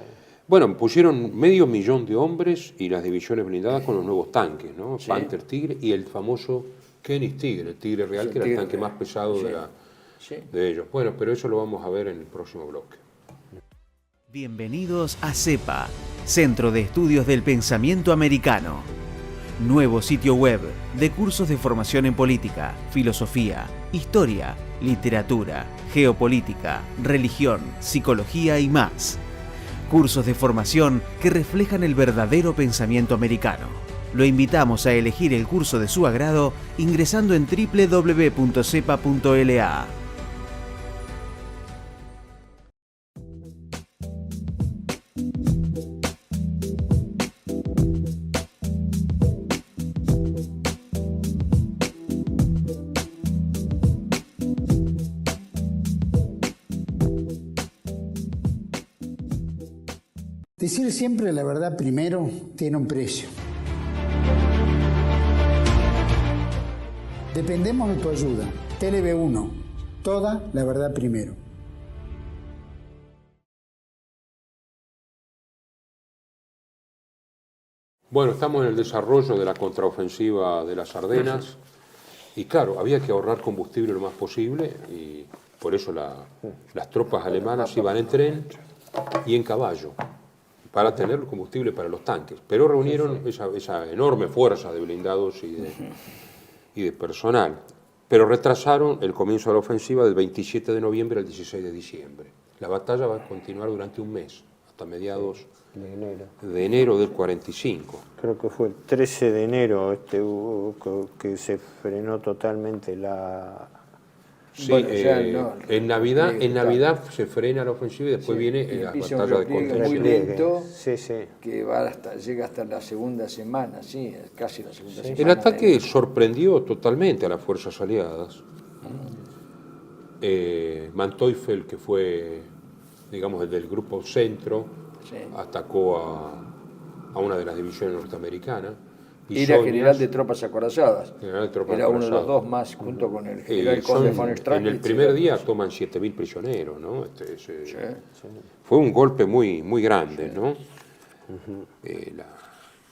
Bueno, pusieron 500.000 de hombres y las divisiones blindadas con los nuevos tanques, ¿no? Panther Tigre y el famoso König Tigre, el Tigre Real, que era el tanque más pesado de ellos. Bueno, pero eso lo vamos a ver en el próximo bloque. Bienvenidos a CEPA, Centro de Estudios del Pensamiento Americano. Nuevo sitio web de cursos de formación en política, filosofía, historia, literatura, geopolítica, religión, psicología y más. Cursos de formación que reflejan el verdadero pensamiento americano. Lo invitamos a elegir el curso de su agrado ingresando en www.cepa.la. Decir siempre la verdad primero tiene un precio. Dependemos de tu ayuda. TLB1, toda la verdad primero. Bueno, estamos en el desarrollo de la contraofensiva de las Ardenas y claro, había que ahorrar combustible lo más posible y por eso las tropas alemanas iban en tren y en caballo para tener combustible para los tanques, pero reunieron esa enorme fuerza de blindados y de personal, pero retrasaron el comienzo de la ofensiva del 27 de noviembre al 16 de diciembre. La batalla va a continuar durante un mes, hasta mediados de enero del 45. Creo que fue el 13 de enero que se frenó totalmente la... Sí, bueno, en Navidad se frena la ofensiva y después viene la batalla de contención. Lento, que llega hasta la segunda semana, casi la segunda semana. El ataque sorprendió totalmente a las fuerzas aliadas. Manteuffel, que fue, digamos, el del grupo centro, atacó a una de las divisiones norteamericanas. Era general de tropas acorazadas. Era uno de los dos más, junto con el general Conde von Strachwitz. En el primer día toman 7.000 prisioneros, ¿no? Fue un golpe muy, muy grande, ¿no?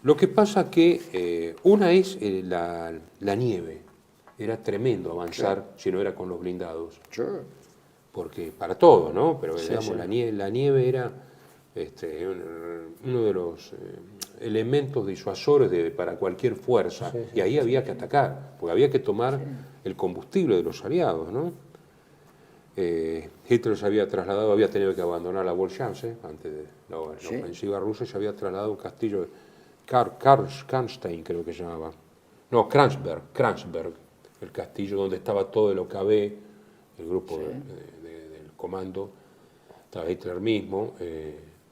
Lo que pasa que una es la nieve. Era tremendo avanzar si no era con los blindados. Porque para todo, ¿no? Pero digamos, la nieve era uno de los elementos disuasores para cualquier fuerza, y ahí había que atacar, porque había que tomar el combustible de los aliados, ¿no? Hitler se había trasladado, había tenido que abandonar la Bolschance antes de la ofensiva rusa, y se había trasladado a un castillo de Karnstein, creo que se llamaba, no, Kranzberg, el castillo donde estaba todo el OKB, el grupo del comando, estaba Hitler mismo,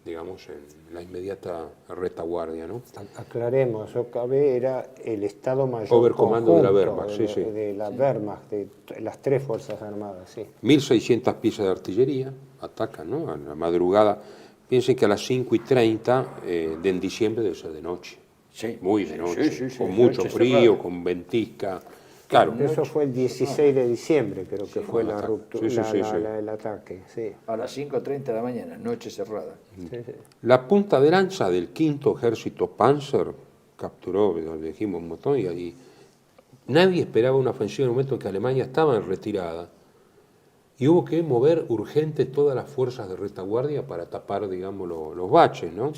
digamos, en la inmediata retaguardia, ¿no? Aclaremos, OKB era el Estado Mayor Obercomando de la Wehrmacht, de la Wehrmacht, de las tres Fuerzas Armadas, 1.600 piezas de artillería atacan, ¿no? A la madrugada. Piensen que a las 5:30 de diciembre debe ser de noche, muy de noche, con mucho frío, con ventisca. Claro. Eso fue el 16 de diciembre, creo que fue la ruptura, el ataque. A las 5:30 de la mañana, noche cerrada. La punta de lanza del 5º Ejército Panzer capturó, lo dijimos un montón, y nadie esperaba una ofensiva en el momento en que Alemania estaba en retirada. Y hubo que mover urgente todas las fuerzas de retaguardia para tapar, digamos, los baches, ¿no?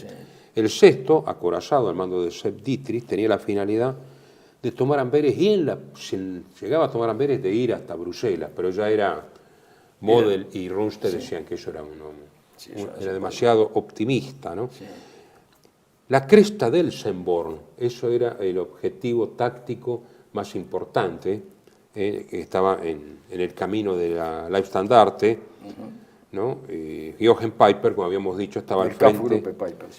El 6º, acorazado al mando de Sepp Dietrich, tenía la finalidad de tomar Amberes, y si llegaba a tomar Amberes, de ir hasta Bruselas, pero ya era Model y Rundstedt decían que eso era era demasiado optimista, ¿no? La cresta del Semborn, eso era el objetivo táctico más importante, que estaba en el camino de la Leibstandarte, ¿no? Jochen Peiper, como habíamos dicho, estaba al frente.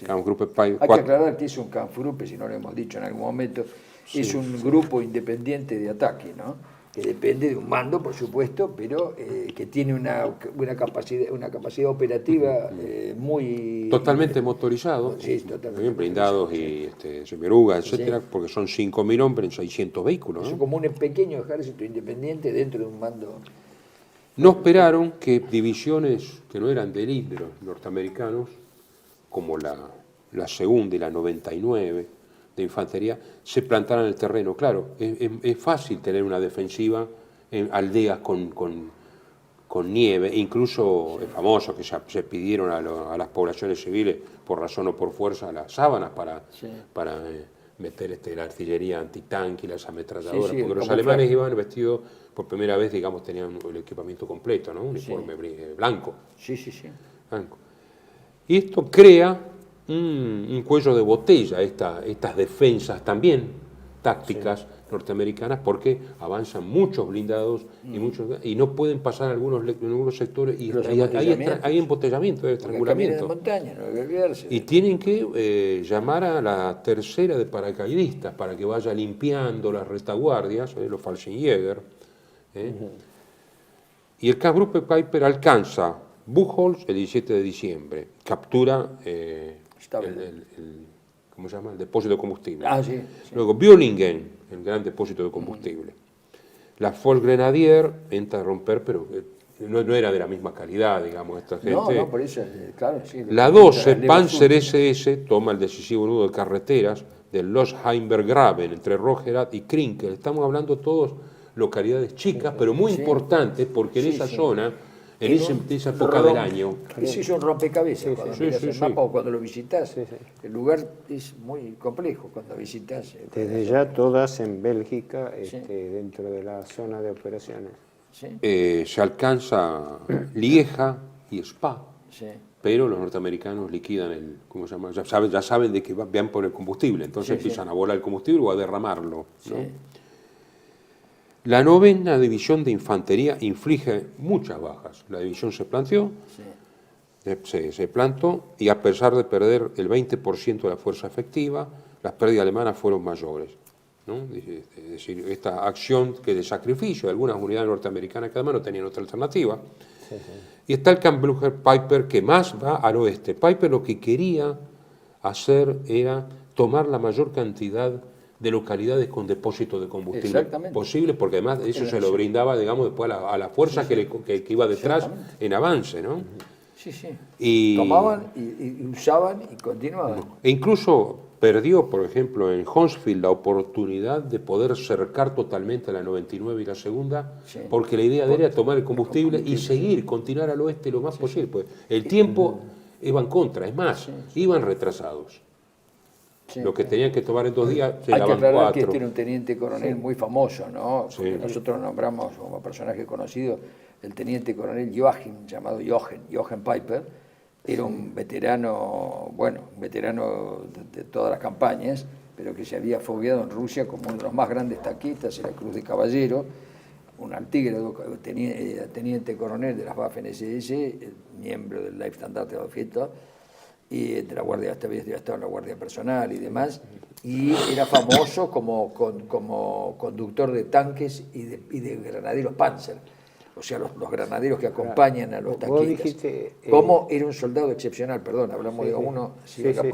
Kampfgruppe Peiper. Hay que aclarar que es un Kampfgruppe, si no lo hemos dicho en algún momento, es un grupo independiente de ataque, ¿no? Que depende de un mando, por supuesto, pero que tiene una capacidad operativa muy... Totalmente motorizado, totalmente blindados y semierugas, etcétera, porque son 5.000 hombres en 600 vehículos, ¿no? Es como un pequeño ejército independiente dentro de un mando. No esperaron que divisiones que no eran de élite de los norteamericanos, como la segunda y la 99 de infantería, se plantaran en el terreno. Claro, es fácil tener una defensiva en aldeas con nieve, incluso es famoso que se pidieron a las poblaciones civiles, por razón o por fuerza, las sábanas para meter la artillería antitanque y las ametralladoras, Sí, porque los alemanes iban vestidos, por primera vez, digamos, tenían el equipamiento completo, ¿no? Uniforme blanco. Sí, sí, sí. Blanco. Y esto crea un cuello de botella, estas defensas también tácticas norteamericanas, porque avanzan muchos blindados y no pueden pasar algunos sectores y hay embotellamiento, hay estrangulamiento. De montaña, no hay que olvidarse. Y tienen que llamar a la tercera de paracaidistas para que vaya limpiando las retaguardias, los Fallschirmjäger. Y el Kampfgruppe Peiper alcanza Buchholz el 17 de diciembre, captura ¿cómo se llama? El depósito de combustible. Sí. Luego Böllingen, el gran depósito de combustible. La Volksgrenadier entra a romper, pero no era de la misma calidad, digamos, esta gente. No, por eso, claro, sí. La 12, Panzer SS, toma el decisivo nudo de carreteras del Losheimbergraben, entre Rogerat y Krinkel. Estamos hablando todos localidades chicas, pero muy importantes, porque en esa zona, en esa época del año... Eso es un rompecabezas cuando miras el mapa o cuando lo visitas. El lugar es muy complejo cuando visitas. Desde ya todas en Bélgica, dentro de la zona de operaciones. Se alcanza Lieja y Spa, Sí. pero los norteamericanos liquidan ¿cómo se llama? Ya saben de que van por el combustible, entonces empiezan a volar el combustible o a derramarlo, ¿no? La 9ª División de Infantería inflige muchas bajas. La división se planteó, se plantó, y a pesar de perder el 20% de la fuerza efectiva, las pérdidas alemanas fueron mayores, ¿no? Es decir, esta acción de sacrificio de algunas unidades norteamericanas que además no tenían otra alternativa. Y está el Kampfgruppe Peiper, que más va al oeste. Peiper lo que quería hacer era tomar la mayor cantidad de localidades con depósitos de combustible posible, porque además eso se lo brindaba, digamos, después a la fuerza que iba detrás en avance, ¿no? Y tomaban y usaban y continuaban. E incluso perdió, por ejemplo, en Honsfield la oportunidad de poder cercar totalmente a la 99 y la segunda, porque la idea era tomar el combustible y continuar al oeste lo más posible. Pues el tiempo iba en contra, es más, iban retrasados. Lo que tenían que tomar en 2 días se Hay que aclarar 4. que este era un teniente coronel muy famoso, ¿no? Porque nosotros nombramos como personaje conocido el teniente coronel Joachim, llamado Jochen Peiper. Era un veterano, de todas las campañas, pero que se había fogueado en Rusia como uno de los más grandes taquistas en la Cruz de Caballero, un antígrado teniente coronel de las Waffen-SS, miembro del Leibstandarte de Fiesta, y de la Guardia, hasta había estado en la Guardia Personal y demás, y era famoso como conductor de tanques y de granaderos Panzer, o sea, los granaderos que acompañan a los taquistas. Como era un soldado excepcional, perdón, hablamos de uno,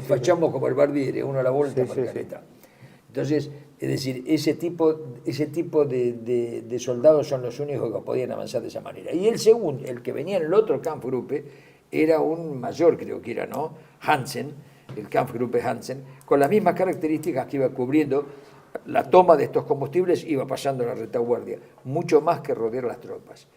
fachamos como el Barbieri, uno a la vuelta, Margarita. Entonces, es decir, ese tipo de soldados son los únicos que podían avanzar de esa manera. Y el segundo, el que venía en el otro Kampfgruppe, era un mayor, creo que era, ¿no? Hansen, el Kampfgruppe Hansen, con las mismas características que iba cubriendo la toma de estos combustibles, iba pasando la retaguardia, mucho más que rodear las tropas.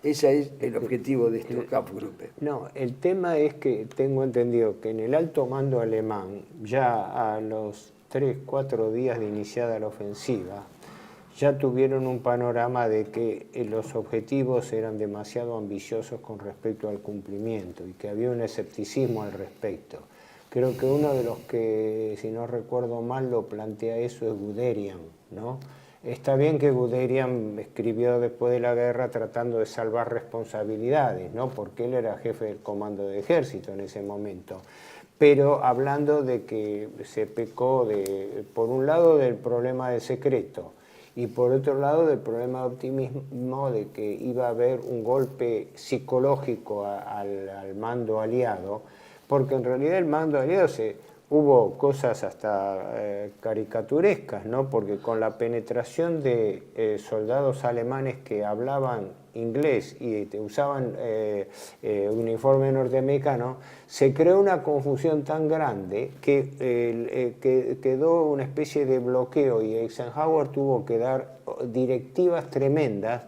Ese es el objetivo de estos Kampfgruppe. No, el tema es que tengo entendido que en el alto mando alemán, ya a los 3-4 días de iniciada la ofensiva, ya tuvieron un panorama de que los objetivos eran demasiado ambiciosos con respecto al cumplimiento y que había un escepticismo al respecto. Creo que uno de los que, si no recuerdo mal, lo plantea eso es Guderian, ¿no? Está bien que Guderian escribió después de la guerra tratando de salvar responsabilidades, ¿no? Porque él era jefe del comando de ejército en ese momento. Pero hablando de que se pecó, por un lado, del problema del secreto, y por otro lado del problema de optimismo de que iba a haber un golpe psicológico al mando aliado, porque en realidad el mando aliado hubo cosas hasta caricaturescas, ¿no? Porque con la penetración de soldados alemanes que hablaban inglés y usaban uniforme norteamericano, se creó una confusión tan grande que quedó una especie de bloqueo y Eisenhower tuvo que dar directivas tremendas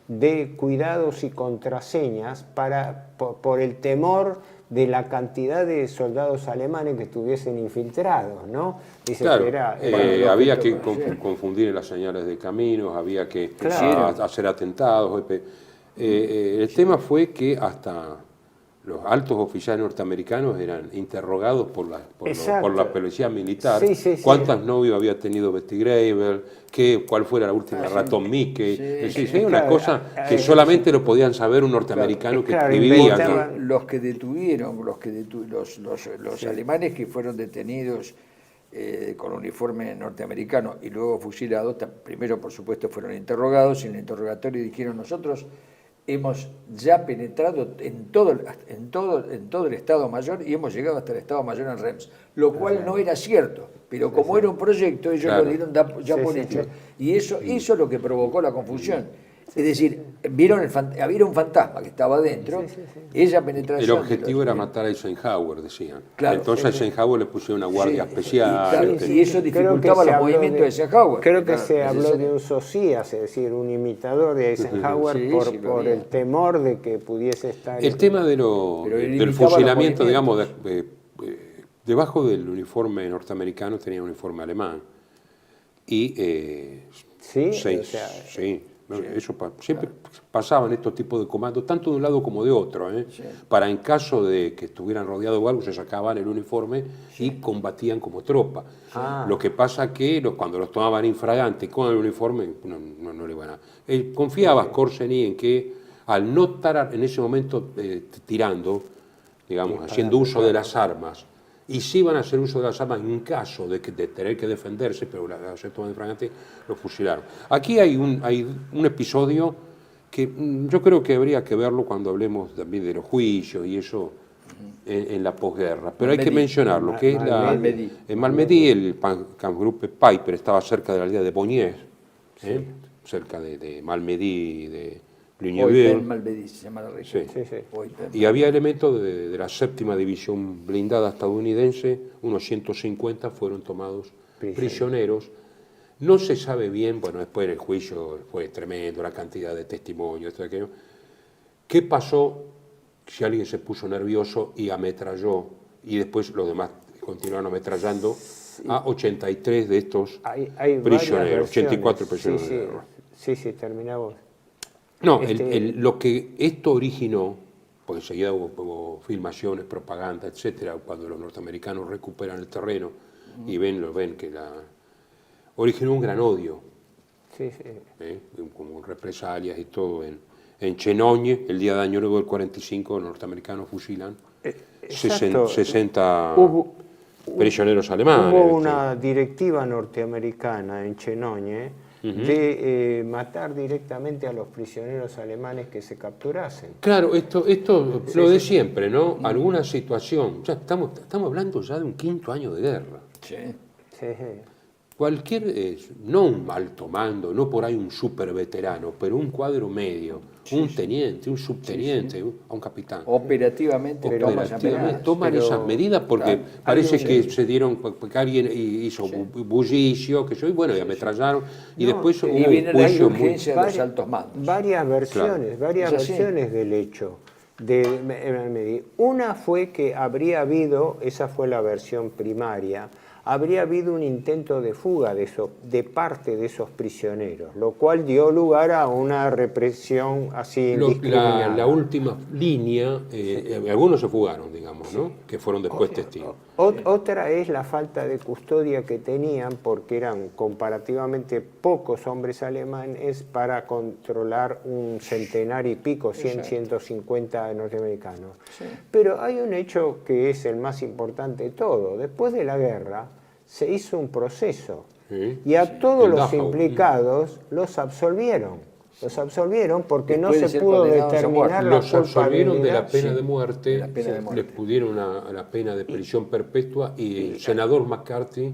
de cuidados y contraseñas por el temor de la cantidad de soldados alemanes que estuviesen infiltrados, ¿no? Dice claro, que era, había que confundir las señales de caminos, había que hacer atentados. El tema fue que hasta los altos oficiales norteamericanos eran interrogados por la policía militar. ¿Cuántas novias había tenido Betty Grable? ¿Cuál fue la última ratón Mickey? Hay una cosa que solamente lo podían saber un norteamericano que escribía. Los que detuvieron, los alemanes que fueron detenidos con uniforme norteamericano y luego fusilados, primero por supuesto fueron interrogados y en el interrogatorio dijeron: nosotros hemos ya penetrado en todo el Estado Mayor y hemos llegado hasta el Estado Mayor en Reims, lo cual no era cierto, pero como era un proyecto, ellos lo dieron ya por hecho. Y eso es lo que provocó la confusión. Es decir, había un fantasma que estaba adentro, esa penetración. El objetivo era matar a Eisenhower, decían. Claro, entonces a Eisenhower le pusieron una guardia especial. Y eso dificultaba los movimientos de Eisenhower. Creo que se habló de un socias, es decir, un imitador de Eisenhower por el temor de que pudiese estar... El tema del fusilamiento, digamos, debajo del uniforme norteamericano tenía un uniforme alemán. Y eso siempre pasaban estos tipos de comandos, tanto de un lado como de otro, para en caso de que estuvieran rodeados o algo, se sacaban el uniforme y combatían como tropa. Lo que pasa que cuando los tomaban infraganti con el uniforme, no le iban a... Confiaba Skorzeny en que al no estar en ese momento tirando, digamos, haciendo uso de las armas, y sí van a hacer uso de las armas en caso de tener que defenderse, pero las toman infraganti, lo fusilaron. Aquí hay un episodio que yo creo que habría que verlo cuando hablemos también de los juicios y eso en la posguerra, pero hay que mencionarlo, que es en Malmedy el Kampfgruppe Peiper estaba cerca de la aldea de Bonnier, cerca de Malmedy, de Malmedy se llama la región. Y había elementos de la 7ª División Blindada estadounidense, unos 150 fueron tomados prisioneros. No se sabe bien, bueno, después el juicio fue tremendo, la cantidad de testimonios, esto y aquello. ¿Qué pasó si alguien se puso nervioso y ametralló y después los demás continuaron ametrallando a 83 de estos prisioneros, 84 prisioneros de guerra? Sí, terminamos. No, lo que esto originó, porque enseguida hubo filmaciones, propaganda, etcétera, cuando los norteamericanos recuperan el terreno y lo ven que originó un gran odio, como represalias y todo. En Chenogne, el día de Año Nuevo del 45, los norteamericanos fusilan 60 prisioneros alemanes. Hubo una directiva norteamericana en Chenogne de matar directamente a los prisioneros alemanes que se capturasen. Claro, esto lo de siempre, ¿no? Alguna situación, ya estamos hablando ya de un 5.º año de guerra. Cualquier, no un alto mando, no por ahí un súper veterano, pero un cuadro medio, un teniente, un subteniente, un capitán. Operativamente toman esas medidas porque parece que se dieron, porque alguien hizo bullicio, y bueno, y ametrallaron, y después hubo un juicio de los altos mandos. Varias versiones del hecho. Una fue que habría habido, esa fue la versión primaria, habría habido un intento de fuga de parte de esos prisioneros, lo cual dio lugar a una represión así indiscriminada. La última línea, algunos se fugaron, digamos, ¿no? Que fueron después testigos. Otra es la falta de custodia que tenían, porque eran comparativamente pocos hombres alemanes para controlar un centenar y pico, 150 norteamericanos. Pero hay un hecho que es el más importante de todo. Después de la guerra se hizo un proceso y a todos los implicados los absolvieron. Los absolvieron porque no se pudo determinar la culpabilidad. Los absolvieron de la pena de muerte, les pudieron a la pena de prisión perpetua y el senador McCarthy,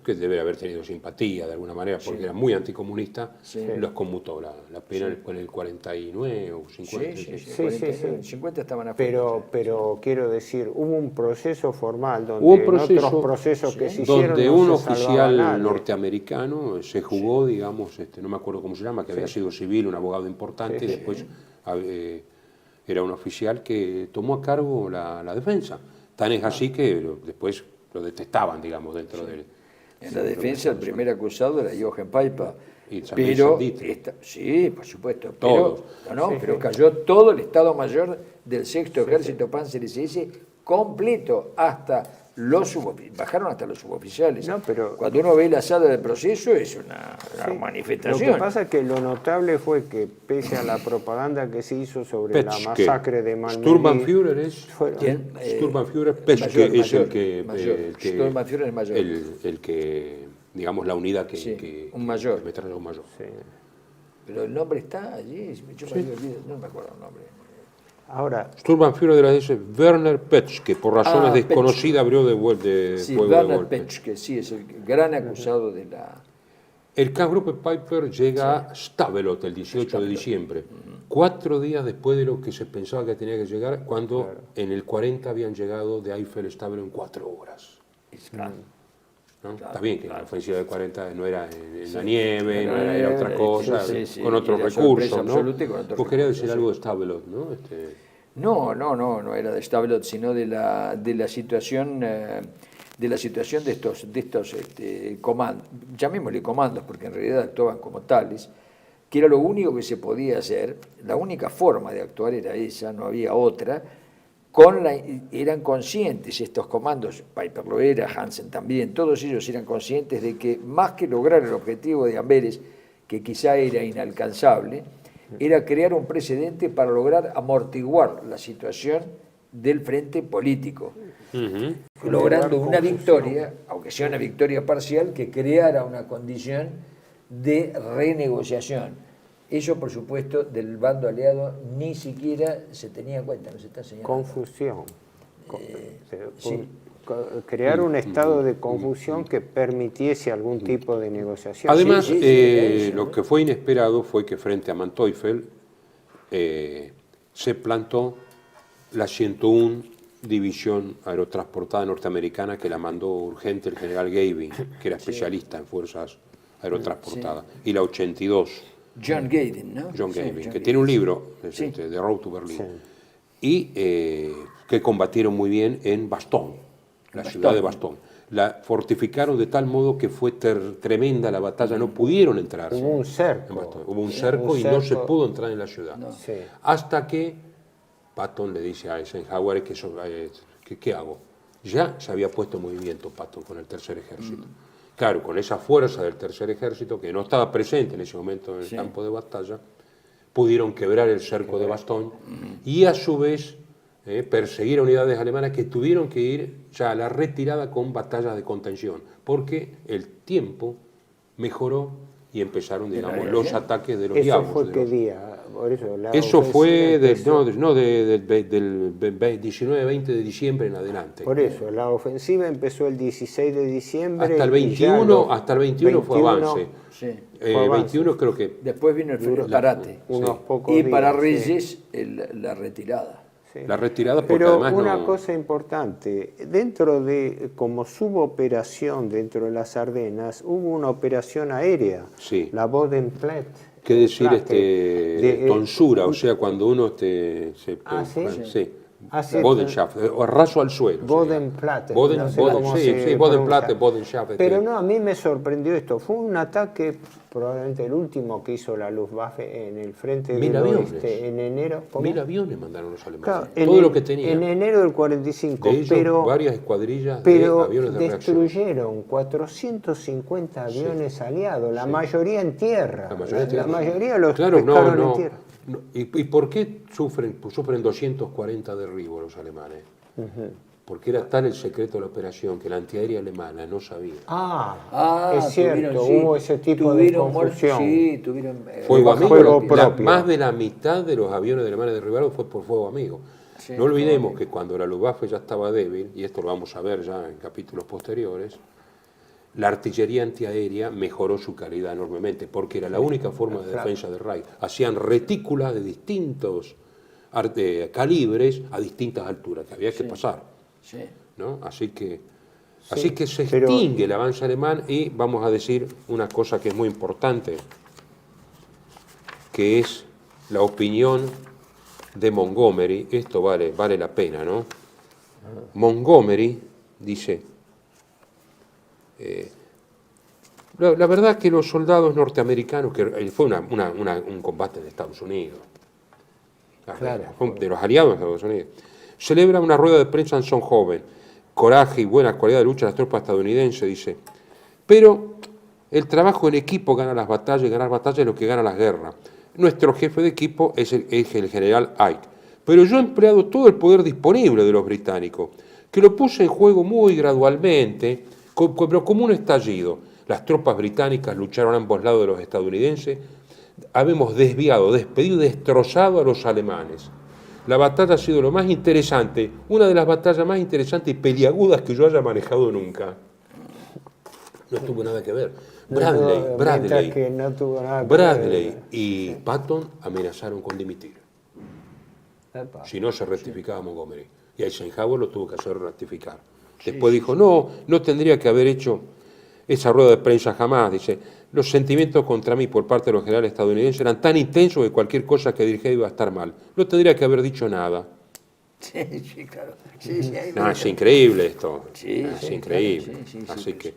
que debe haber tenido simpatía de alguna manera porque era muy anticomunista, los conmutó la pena en el 49 o 50. 50 estaban afuera. Pero quiero decir, hubo un proceso formal donde en otros procesos que se hicieron donde un oficial norteamericano se jugó, digamos, no me acuerdo cómo se llama, que había sido civil, un abogado importante, y después era un oficial que tomó a cargo la defensa. Tan es así que después lo detestaban, digamos, dentro del... En la defensa el primer acusado era Jochen Peiper. Y también Pero Sandite. sí, por supuesto. Todos. Pero cayó todo el Estado Mayor del Sexto Ejército Panzer SS completo, hasta los bajaron hasta los suboficiales. No, pero, cuando uno ve la sala del proceso es una manifestación. Lo que pasa es que lo notable fue que, pese a la propaganda que se hizo sobre la masacre de Malmedy, Sturmbannführer es... ¿Quién? Sturmbannführer Peschke es el que... Sturmbannführer es mayor. El que, digamos, la unidad que un mayor. que metralla un mayor. Sí. Pero el nombre está allí, yo me olvido, no me acuerdo el nombre. Ahora, Sturmbannführer de la SS, Werner Peschke, por razones Peschke. desconocidas abrió de Sí, fuego de Werner golpe. Peschke, sí, es el gran acusado de la... El Kampfgruppe Peiper llega a Stavelot el 18 de diciembre, 4 días después de lo que se pensaba que tenía que llegar, cuando en el 40 habían llegado de Eifel a Stavelot en 4 horas. ¿No? Está bien que la ofensiva de 40 no era en la nieve, no era otra cosa, con otros recursos, ¿no? Vos querías decir algo de Stavelot, ¿no? No era de Stavelot, sino de la situación de estos comandos, llamémosle comandos, porque en realidad actuaban como tales, que era lo único que se podía hacer, la única forma de actuar era esa, no había otra. Eran conscientes estos comandos, Peiper lo era, Hansen también, todos ellos eran conscientes de que más que lograr el objetivo de Amberes, que quizá era inalcanzable, era crear un precedente para lograr amortiguar la situación del frente político, logrando una victoria, aunque sea una victoria parcial, que creara una condición de renegociación. Eso, por supuesto, del bando aliado ni siquiera se tenía en cuenta, no se está señalando. Confusión. Crear un estado de confusión que permitiese algún tipo de negociación. Además, lo que fue inesperado fue que frente a Manteuffel se plantó la 101 División Aerotransportada Norteamericana, que la mandó urgente el general Gavin, que era especialista en fuerzas aerotransportadas, y la 82. John Gavin, ¿no? John Gavin, que tiene un libro, de Road to Berlin, y que combatieron muy bien en Bastogne, la ciudad de Bastogne. La fortificaron de tal modo que fue tremenda la batalla, no pudieron entrar. Hubo un cerco. Hubo un cerco y no se pudo entrar en la ciudad. No. Sí. Hasta que Patton le dice a Eisenhower ¿qué hago? Ya se había puesto en movimiento Patton con el tercer ejército. Claro, con esa fuerza del tercer ejército, que no estaba presente en ese momento en el campo de batalla, pudieron quebrar el cerco de Bastogne y a su vez perseguir a unidades alemanas que tuvieron que ir ya a la retirada con batallas de contención, porque el tiempo mejoró y empezaron, digamos, los ataques de los diablos. ¿Eso fue qué día? Por eso fue del 19-20 de diciembre en adelante. Por eso, la ofensiva empezó el 16 de diciembre. Hasta el 21, fue avance. Sí. 21 creo que... Después vino el parate. Unos pocos y días, para Reyes la retirada. Sí. La retirada, porque pero además una cosa importante, dentro de, como suboperación dentro de las Ardenas, hubo una operación aérea, la Bodenplatte. ¿Qué decir tonsura? O sea, cuando uno Bodenschaft, o raso al suelo. Bodenplatte. Bodenplatte, Bodenschaft. Pero no, a mí me sorprendió esto. Fue un ataque, probablemente el último que hizo la Luftwaffe en el frente del oeste en enero. 1000 aviones mandaron los alemanes. Claro, todo lo que tenían. En enero del 45. De ellos, pero varias escuadrillas de aviones de reacción. Destruyeron 450 aviones aliados, la mayoría en tierra. La mayoría los pescaron en tierra. ¿Y por qué sufren 240 derribos los alemanes? Porque era tal el secreto de la operación que la antiaérea alemana no sabía. Es cierto, hubo ese tipo de confusión. Tuvieron fuego propio. Más de la mitad de los aviones alemanes derribados fue por fuego amigo. No olvidemos que cuando la Luftwaffe ya estaba débil, y esto lo vamos a ver ya en capítulos posteriores, la artillería antiaérea mejoró su calidad enormemente, porque era la única forma de defensa del Reich. Hacían retículas de distintos calibres a distintas alturas, que había que pasar. ¿No? Así que se extingue el avance alemán, y vamos a decir una cosa que es muy importante, que es la opinión de Montgomery, esto vale la pena, ¿no? Montgomery dice, la verdad que los soldados norteamericanos, que fue un combate de Estados Unidos, Claro. de los aliados de Estados Unidos, celebra una rueda de prensa en Son Joven, coraje y buena cualidad de lucha de las tropas estadounidenses, dice, pero el trabajo en equipo gana las batallas y ganar batallas es lo que gana las guerras. Nuestro jefe de equipo es el general Ike, pero yo he empleado todo el poder disponible de los británicos, que lo puse en juego muy gradualmente, pero como un estallido. Las tropas británicas lucharon a ambos lados de los estadounidenses, habemos desviado, despedido y destrozado a los alemanes. La batalla ha sido lo más interesante, una de las batallas más interesantes y peliagudas que yo haya manejado nunca. No tuvo nada que ver. Bradley y Patton amenazaron con dimitir. Si no, se rectificaba Montgomery. Y Eisenhower lo tuvo que hacer rectificar. Después dijo, no tendría que haber hecho esa rueda de prensa jamás. Dice, los sentimientos contra mí por parte de los generales estadounidenses eran tan intensos que cualquier cosa que dirigía iba a estar mal. No tendría que haber dicho nada. Sí, claro. No, es increíble esto. Es increíble. Así que,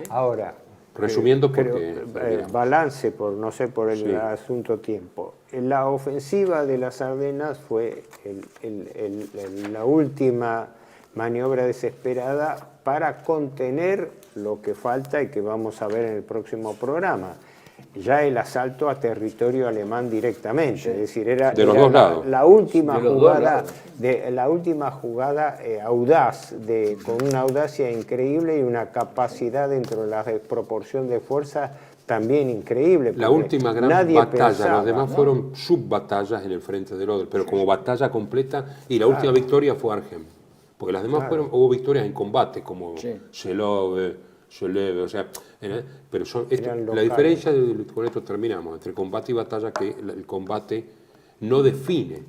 ahora, resumiendo, balance por el asunto tiempo. La ofensiva de las Ardenas fue la última maniobra desesperada para contener lo que falta y que vamos a ver en el próximo programa. Ya el asalto a territorio alemán directamente, es decir, era de los dos lados. La última jugada audaz, con una audacia increíble y una capacidad dentro de la desproporción de fuerza también increíble. La última gran batalla, pensaba, los demás fueron subbatallas en el frente del Oder, pero como batalla completa, y la última victoria fue Arnhem, porque las demás hubo victorias en combate, como Seelowe, o sea, pero la diferencia, con esto terminamos, entre combate y batalla, que el combate no define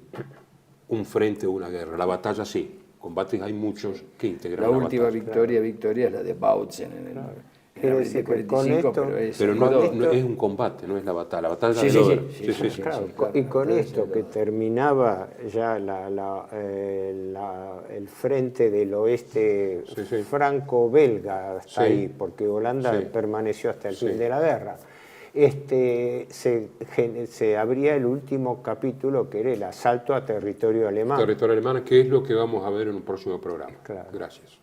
un frente o una guerra, la batalla sí, combates hay muchos que integran la última victoria es la de Bautzen en el 2045, pero no es un combate, no es la batalla sí, y con esto que terminaba ya el frente del oeste franco-belga hasta ahí, porque Holanda permaneció hasta el fin de la guerra, se abría el último capítulo, que era el asalto a territorio alemán. Territorio alemán, que es lo que vamos a ver en un próximo programa. Claro. Gracias.